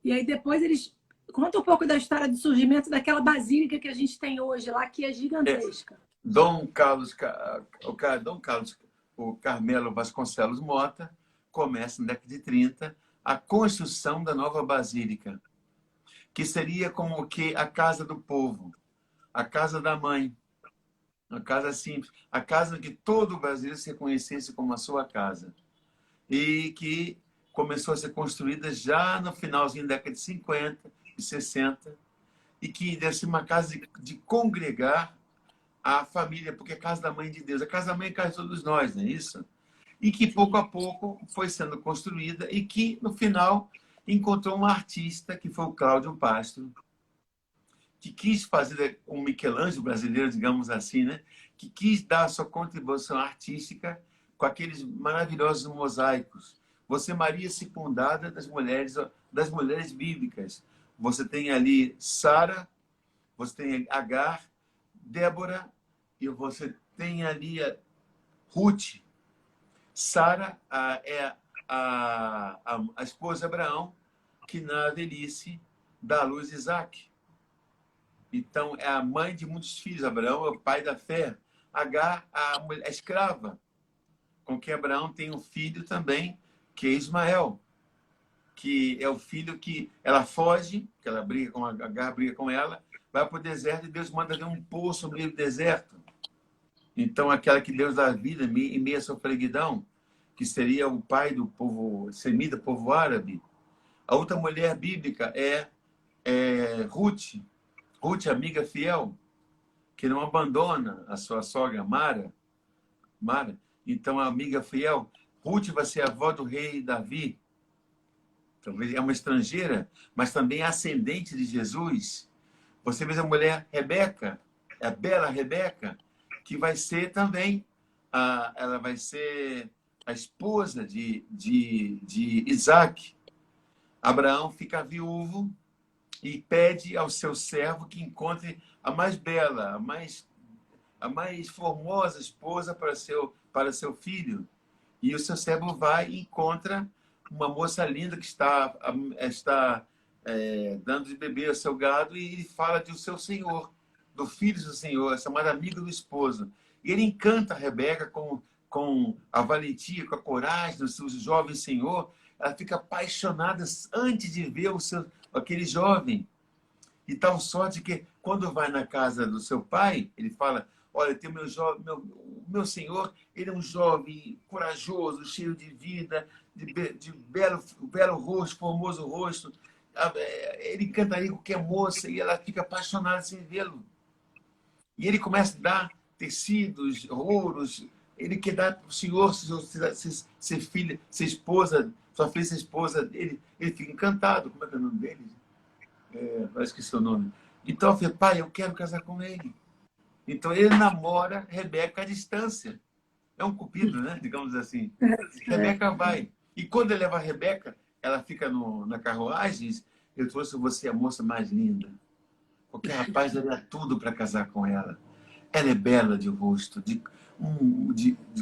e aí depois eles... Conta um pouco da história do surgimento daquela basílica que a gente tem hoje lá, que é gigantesca. Dom Carlos, o Carmelo Vasconcelos Mota, começa na década de 30 a construção da nova basílica, que seria como que a casa do povo, a casa da mãe, a casa simples, a casa que todo brasileiro se reconhecesse como a sua casa. E que começou a ser construída já no finalzinho da década de 50 e 60, e que deve ser uma casa de congregar a família, porque é a casa da mãe de Deus. A casa da mãe é a casa de todos nós, não é isso? E que pouco a pouco foi sendo construída e que, no final, encontrou um artista, que foi o Cláudio Pastro, que quis fazer um Michelangelo brasileiro, digamos assim, né? Que quis dar a sua contribuição artística com aqueles maravilhosos mosaicos. Você, Maria circundada das mulheres bíblicas. Você tem ali Sara, você tem Agar, Débora, e você tem ali a Ruth. Sara é a esposa de Abraão, que na velhice dá à luz Isaac. Então, é a mãe de muitos filhos. Abraão é o pai da fé. Agar, a escrava, com quem Abraão tem um filho também, que é Ismael, que é o filho que ela foge, que ela briga com Agar, briga com ela, vai para o deserto e Deus manda ver um poço no meio do deserto. Então, aquela que Deus dá vida em meio à sua freguidão, que seria o pai do povo semita, povo árabe. A outra mulher bíblica é Ruth. Ruth, amiga fiel, que não abandona a sua sogra Mara. Então, a amiga fiel. Ruth vai ser a avó do rei Davi. Talvez é uma estrangeira, mas também ascendente de Jesus. Você vê a mulher Rebeca, a bela Rebeca, que vai ser também, ela vai ser a esposa de Isaac. Abraão fica viúvo e pede ao seu servo que encontre a mais bela, a mais formosa esposa para seu filho. E o seu servo vai e encontra uma moça linda que está dando de beber ao seu gado, e ele fala do seu senhor, do filho do senhor, chamada amiga do esposo. E ele encanta a Rebeca com a valentia, com a coragem do seu jovem senhor. Ela fica apaixonada antes de ver aquele jovem. E tal sorte que, quando vai na casa do seu pai, ele fala: olha, tem meu senhor, ele é um jovem corajoso, cheio de vida, de belo rosto, formoso rosto. Ele encantaria qualquer moça, e ela fica apaixonada sem vê-lo. E ele começa a dar tecidos, ouros. Ele quer dar para o senhor, ser filha, ser esposa, sua filha, ser esposa dele. Ele fica encantado. Como é que é o nome dele? Eu esqueci o nome. Então eu falei: pai, eu quero casar com ele. Então ele namora Rebeca à distância. É um cupido, né? Digamos assim. Rebeca vai. E quando ele leva a Rebeca, ela fica na carruagem e diz: eu trouxe você a moça mais linda. Qualquer rapaz daria tudo para casar com ela. Ela é bela de rosto, de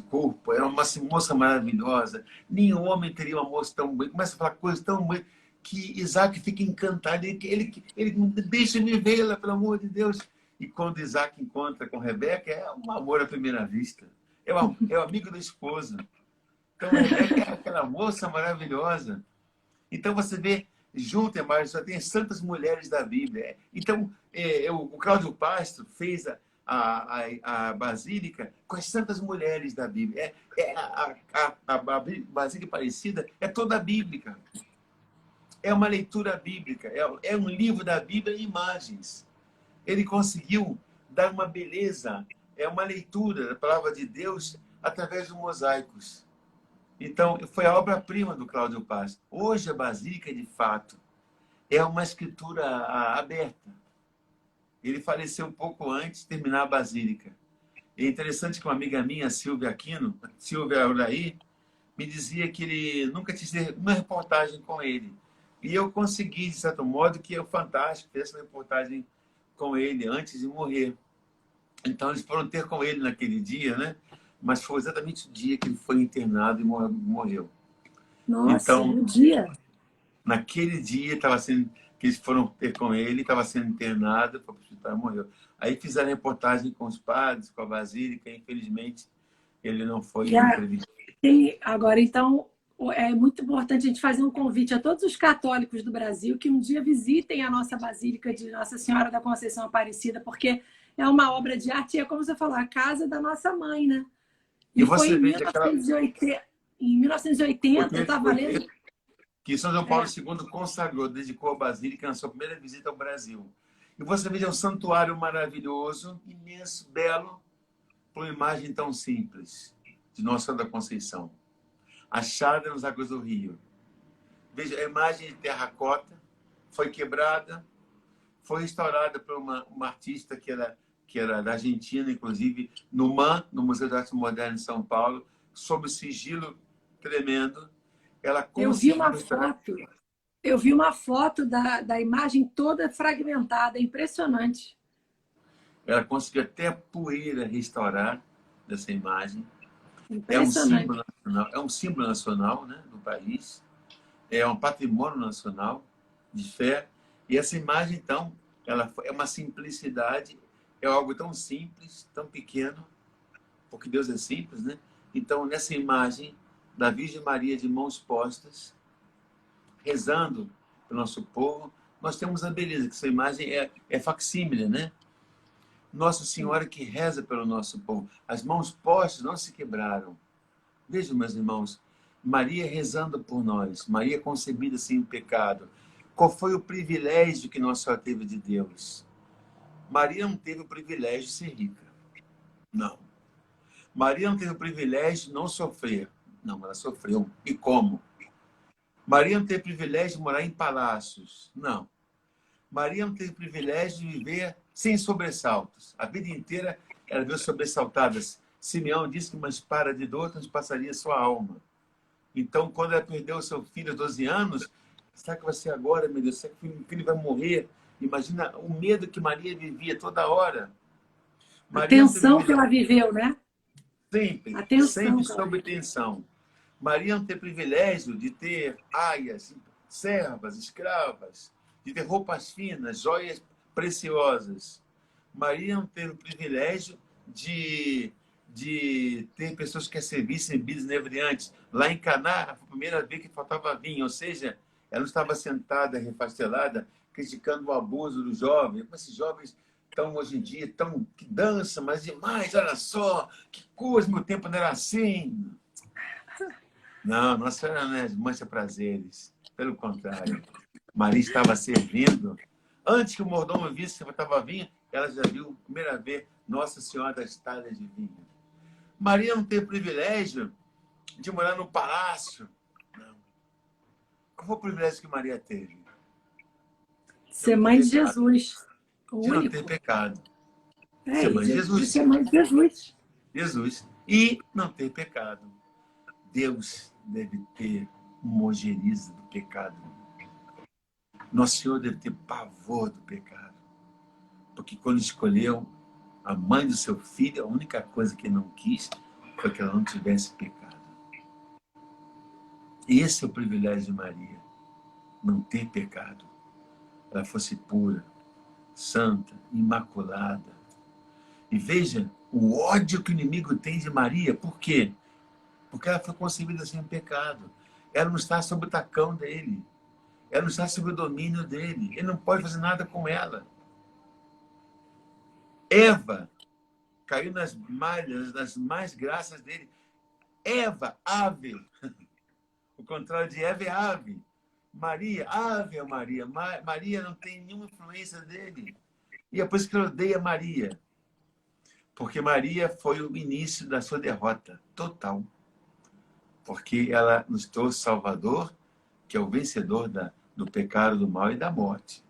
corpo, é uma moça maravilhosa. Nenhum homem teria uma moça tão bonita. Começa a falar coisas tão bonitas que Isaac fica encantado. Ele deixa-me vê-la, pelo amor de Deus. E quando Isaac encontra com Rebeca, é um amor à primeira vista. É o amigo da esposa. Então, Rebeca é aquela moça maravilhosa. Então, você vê, junto, mas só tem santas mulheres da Bíblia. Então, o Cláudio Castro fez a Basílica com as santas mulheres da Bíblia. A Basílica Aparecida é toda bíblica. É uma leitura bíblica. É um livro da Bíblia em imagens. Ele conseguiu dar uma beleza, é uma leitura da palavra de Deus através de mosaicos. Então, foi a obra-prima do Cláudio Paz. Hoje, a Basílica, de fato, é uma escritura aberta. Ele faleceu um pouco antes de terminar a Basílica. É interessante que uma amiga minha, Silvia Aquino, Silvia Uraí, me dizia que ele nunca tinha uma reportagem com ele. E eu consegui, de certo modo, que é o Fantástico fez essa reportagem com ele antes de morrer. Então, eles foram ter com ele naquele dia, né? Mas foi exatamente o dia que ele foi internado e morreu. Nossa, Então, no dia. naquele dia que eles foram ter com ele, estava sendo internado, foi para o hospital e morreu. Aí fizeram reportagem com os padres, com a Basílica, e, infelizmente ele não foi entrevistado. Agora, então, é muito importante a gente fazer um convite a todos os católicos do Brasil que um dia visitem a nossa Basílica de Nossa Senhora da Conceição Aparecida, porque é uma obra de arte e é como você falou, a casa da nossa mãe, né? E foi você em veja aquela... 1980, eu estava lendo... que São João Paulo II consagrou, dedicou a Basílica na sua primeira visita ao Brasil. E você veja um santuário maravilhoso, imenso, belo, por uma imagem tão simples de Nossa Senhora da Conceição, achada nas águas do rio. Veja, a imagem de terracota foi quebrada, foi restaurada por uma artista que era da Argentina, inclusive, no MAN, no Museu de Arte Moderna de São Paulo, sob sigilo tremendo. Ela conseguiu eu vi uma foto da imagem toda fragmentada, impressionante. Ela conseguiu até a poeira restaurar dessa imagem. Impressionante. É um símbolo nacional, né, do país. É um patrimônio nacional de fé. E essa imagem, então, ela é uma simplicidade, é algo tão simples, tão pequeno, porque Deus é simples, né? Então, nessa imagem da Virgem Maria de mãos postas, rezando para o nosso povo, nós temos a beleza, que essa imagem é facsímile, né? Nossa Senhora que reza pelo nosso povo. As mãos postas não se quebraram. Vejam, meus irmãos, Maria rezando por nós, Maria concebida sem pecado. Qual foi o privilégio que Nossa Senhora teve de Deus? Maria não teve o privilégio de ser rica. Não. Maria não teve o privilégio de não sofrer. Não, ela sofreu. E como? Maria não teve o privilégio de morar em palácios. Não. Maria não teve o privilégio de viver sem sobressaltos. A vida inteira ela viu sobressaltadas. Simeão disse que uma espada de dor transpassaria sua alma. Então, quando ela perdeu seu filho aos 12 anos, será que vai ser agora, meu Deus? Será que o filho vai morrer? Imagina o medo que Maria vivia toda hora. A tensão que ela viveu, né? Sempre sob tensão. Maria não teve privilégio de ter aias, servas, escravas, de ter roupas finas, joias preciosas. Maria não teve o privilégio de ter pessoas que a servissem bebidas inebriantes. Lá em Caná, foi a primeira vez que faltava vinho, ou seja, ela não estava sentada, refastelada, criticando o abuso dos jovens. Como esses jovens estão hoje em dia, que dançam, mas demais, olha só, que coisa, meu tempo não era assim. Não, Nossa Senhora não é mancha prazeres. Pelo contrário. Maria estava servindo. Antes que o mordomo visse que estava vinho, ela já viu, primeira vez, Nossa Senhora das Talhas de Vinho. Maria não teve privilégio de morar no palácio. Não. Qual foi o privilégio que Maria teve? Ser mãe de Jesus. De não ter pecado. Ser mãe de Jesus. Ser mãe de Jesus. Jesus. E não ter pecado. Deus deve ter uma ojeriza do pecado. Nosso Senhor deve ter pavor do pecado. Porque quando escolheu a mãe do seu filho, a única coisa que não quis foi que ela não tivesse pecado. Esse é o privilégio de Maria, não ter pecado. Ela fosse pura, santa, imaculada. E veja o ódio que o inimigo tem de Maria. Por quê? Porque ela foi concebida sem pecado. Ela não está sob o tacão dele. Ela não está sob o domínio dele. Ele não pode fazer nada com ela. Eva caiu nas malhas, nas mais graças dele. Eva, ave. O contrário de Eva é ave. Maria, ave Maria. Maria não tem nenhuma influência dele. E é por isso que ele odeia Maria. Porque Maria foi o início da sua derrota total. Porque ela nos trouxe Salvador, que é o vencedor do pecado, do mal e da morte.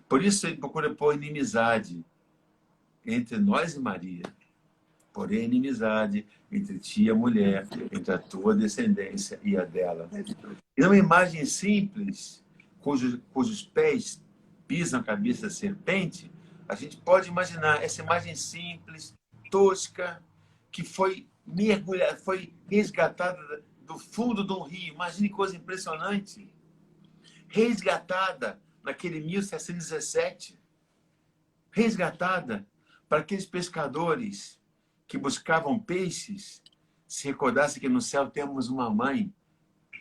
Por isso ele procura pôr inimizade entre nós e Maria. Porém, inimizade entre ti e a mulher, entre a tua descendência e a dela. E numa imagem simples, cujos pés pisam a cabeça da serpente, a gente pode imaginar essa imagem simples, tosca, que foi mergulhada, foi resgatada do fundo de um rio. Imagine que coisa impressionante. Resgatada naquele 1717. Resgatada para aqueles pescadores que buscavam peixes, se recordassem que no céu temos uma mãe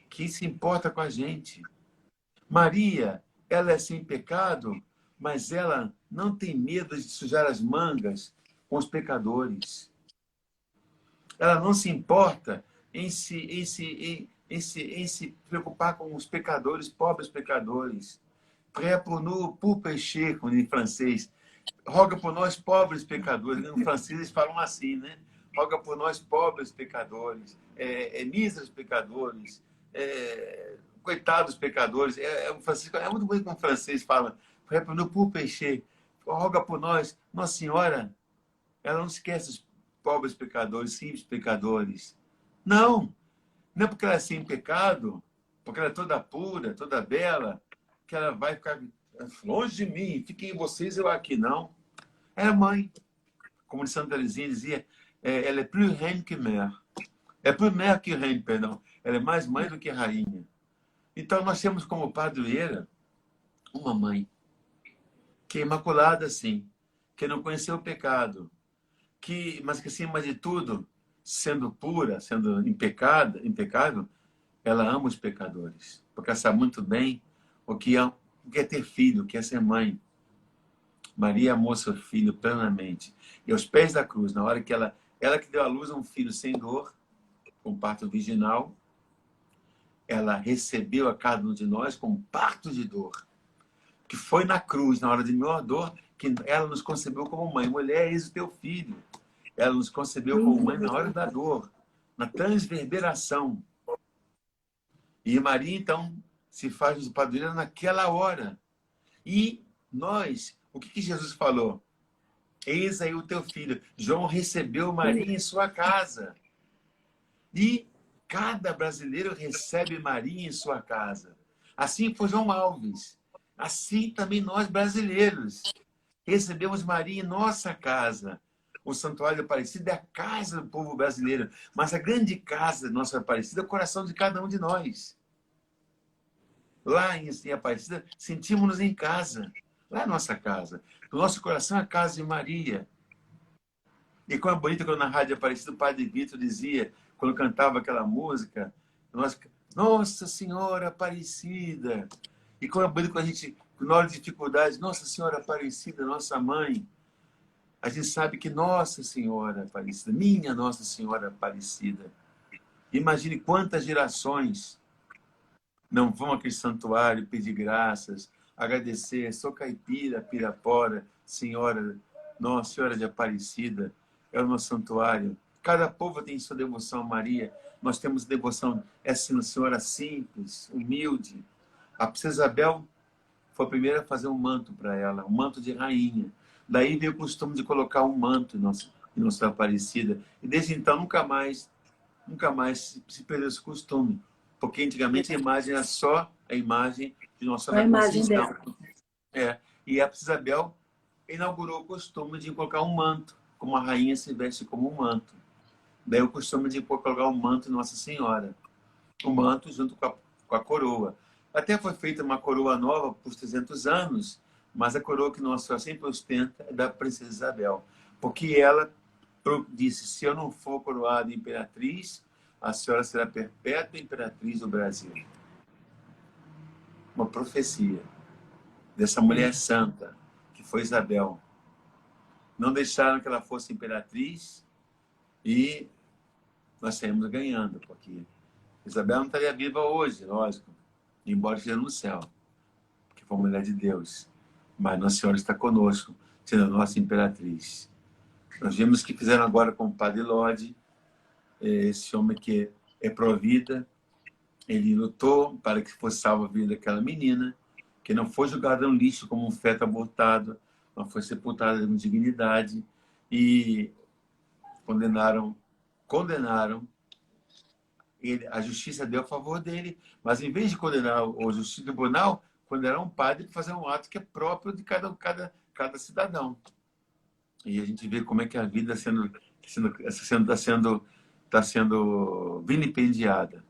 que se importa com a gente. Maria, ela é sem pecado, mas ela não tem medo de sujar as mangas com os pecadores. Ela não se importa em se preocupar com os pecadores, pobres pecadores. Priez pour nous, pour pécher, como em francês. Roga por nós, pobres pecadores. No francês eles falam assim, né? Roga por nós, pobres pecadores, míseros pecadores, coitados pecadores. É muito bonito como o francês fala. Priez pour nous, pour pécher. Roga por nós. Nossa Senhora, ela não esquece os pobres pecadores, simples pecadores. Não é porque ela é sem pecado, porque ela é toda pura, toda bela, que ela vai ficar longe de mim, fiquem vocês, eu aqui, não. É a mãe. Como Santa Teresinha dizia, ela é plus reine que mère. É plus mère que reine, perdão. Ela é mais mãe do que rainha. Então, nós temos como padroeira uma mãe que é imaculada, sim, que não conheceu o pecado, mas que, acima de tudo, sendo pura, sendo impecável, ela ama os pecadores, porque ela sabe muito bem o que é ter filho, o que é ser mãe. Maria amou seu filho plenamente. E aos pés da cruz, na hora que ela que deu à luz a um filho sem dor, com parto virginal, ela recebeu a cada um de nós com um parto de dor. Que foi na cruz, na hora de maior dor, que ela nos concebeu como mãe. Mulher, eis o teu filho. Ela nos concebeu como mãe na hora da dor, na transverberação. E Maria, então, se faz padroeira naquela hora. E nós, o que Jesus falou? Eis aí o teu filho. João recebeu Maria em sua casa. E cada brasileiro recebe Maria em sua casa. Assim foi João Alves. Assim também nós, brasileiros, recebemos Maria em nossa casa. O Santuário da Aparecida é a casa do povo brasileiro. Mas a grande casa da nossa Aparecida é o coração de cada um de nós. Lá em Aparecida, sentimos-nos em casa. Lá é a nossa casa. O nosso coração é a casa de Maria. E como é bonito quando na Rádio Aparecida o Padre Vitor dizia, quando cantava aquela música, Nossa Senhora Aparecida. E como é bonito quando a gente, na hora de dificuldades, Nossa Senhora Aparecida, nossa mãe. A gente sabe que Nossa Senhora Aparecida, minha Nossa Senhora Aparecida. Imagine quantas gerações não vão àquele santuário pedir graças, agradecer, sou caipira, Pirapora, Senhora, Nossa Senhora de Aparecida, é o nosso santuário. Cada povo tem sua devoção a Maria. Nós temos devoção, essa senhora simples, humilde. A princesa Isabel foi a primeira a fazer um manto para ela, um manto de rainha. Daí veio o costume de colocar um manto em nossa Aparecida. E desde então nunca mais se perdeu esse costume. Porque antigamente a imagem era só a imagem de Nossa Senhora da Conceição. E a princesa Isabel inaugurou o costume de colocar um manto, como a rainha se veste como um manto. Daí o costume de colocar um manto Nossa Senhora. O manto junto com a coroa. Até foi feita uma coroa nova por 300 anos, mas a coroa que Nossa Senhora sempre ostenta é da Princesa Isabel. Porque ela disse, se eu não for coroada imperatriz, a senhora será perpétua imperatriz do Brasil. Uma profecia dessa mulher santa, que foi Isabel. Não deixaram que ela fosse imperatriz e nós saímos ganhando, porque Isabel não estaria viva hoje, lógico, embora esteja no céu, porque foi mulher de Deus. Mas Nossa Senhora está conosco, sendo a nossa imperatriz. Nós vimos que fizeram agora com o Padre Lodi, esse homem que é pró-vida. Ele lutou para que fosse salva a vida daquela menina, que não foi jogada no lixo como um feto abortado, mas foi sepultada com dignidade, e condenaram ele, a justiça deu a favor dele, mas em vez de condenar o justiça tribunal, condenaram um padre para fazer um ato que é próprio de cada cidadão. E a gente vê como é que a vida está sendo vilipendiada.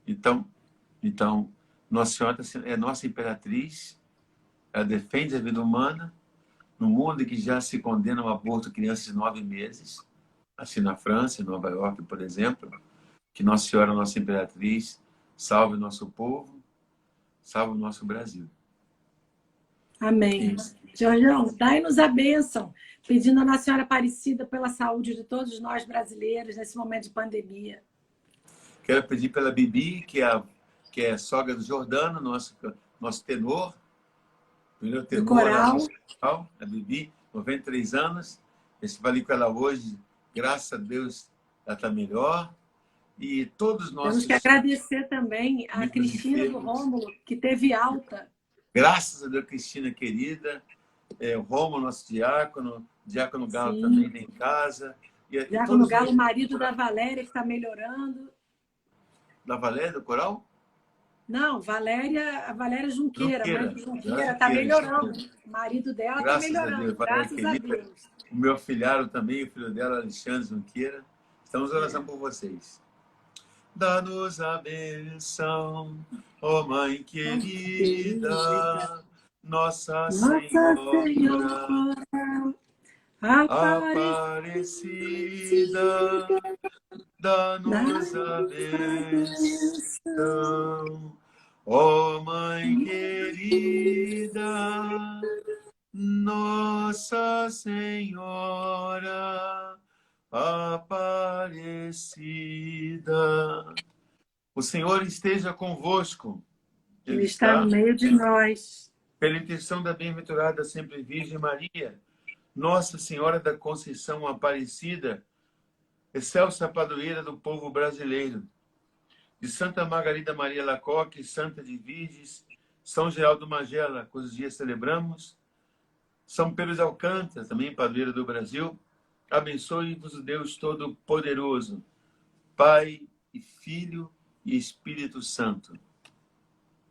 Então, Nossa Senhora é nossa imperatriz, ela defende a vida humana, no mundo em que já se condena o aborto de crianças de 9 meses, assim na França, em Nova York, por exemplo, que Nossa Senhora, nossa imperatriz, salve o nosso povo, salve o nosso Brasil. Amém. Jorjão, dai-nos a bênção, pedindo a Nossa Senhora Aparecida pela saúde de todos nós brasileiros nesse momento de pandemia. Quero pedir pela Bibi, que é sogra do Jordano, nosso tenor, primeiro tenor, coral. A Bibi, 93 anos. Eu falei com ela hoje, graças a Deus, ela está melhor. E todos nós. Temos que agradecer também a Cristina do Rômulo, que teve alta. Graças a Deus, Cristina querida. O Rômulo, nosso diácono Galo. Sim. Também tem em casa. Diácono Galo, marido da Valéria, que está melhorando. Da Valéria, do coral? Não, a Valéria Junqueira. Mãe do Junqueira está melhorando. O marido dela está melhorando, graças a Deus. O meu filharo também, o filho dela, Alexandre Junqueira. Estamos orando por vocês. Dá-nos a benção, ó Mãe querida, Nossa Senhora Aparecida, dá-nos a benção, ó Mãe querida, Nossa Senhora Aparecida. O Senhor esteja convosco. Ele está no meio de nós. Pela intenção da bem-aventurada sempre Virgem Maria, Nossa Senhora da Conceição Aparecida, excelsa padroeira do povo brasileiro, de Santa Margarida Maria Lacoque, Santa de Virges, São Geraldo Magela, cujos dias celebramos, São Pedro de Alcântara, também padroeira do Brasil, abençoe-vos o Deus Todo-Poderoso, Pai e Filho e Espírito Santo.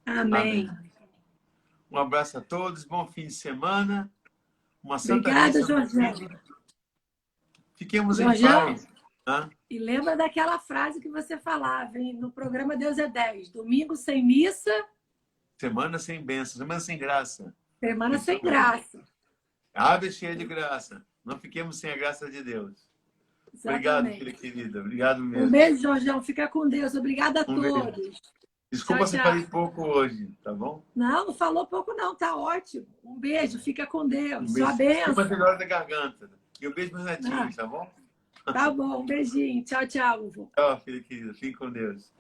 Amém. Um abraço a todos, bom fim de semana. Uma santa Obrigada, Jorge. Fiquemos em paz. E lembra daquela frase que você falava, hein? No programa Deus é 10. Domingo sem missa. Semana sem bênção, semana sem graça. Semana sem graça. Ave cheia de graça. Não fiquemos sem a graça de Deus. Exatamente. Obrigado, filha querida. Obrigado mesmo. Um beijo, Jorjão. Fica com Deus. Obrigada a todos. Desculpa se falei pouco hoje, tá bom? Não falou pouco não, tá ótimo. Um beijo, fica com Deus. Sua beijo. bênção. Desculpa melhor da garganta. E um beijo para os netinhos, tá bom? Tá bom, um beijinho. Tchau, tchau, vovô. Tchau, filha querida. Fique com Deus.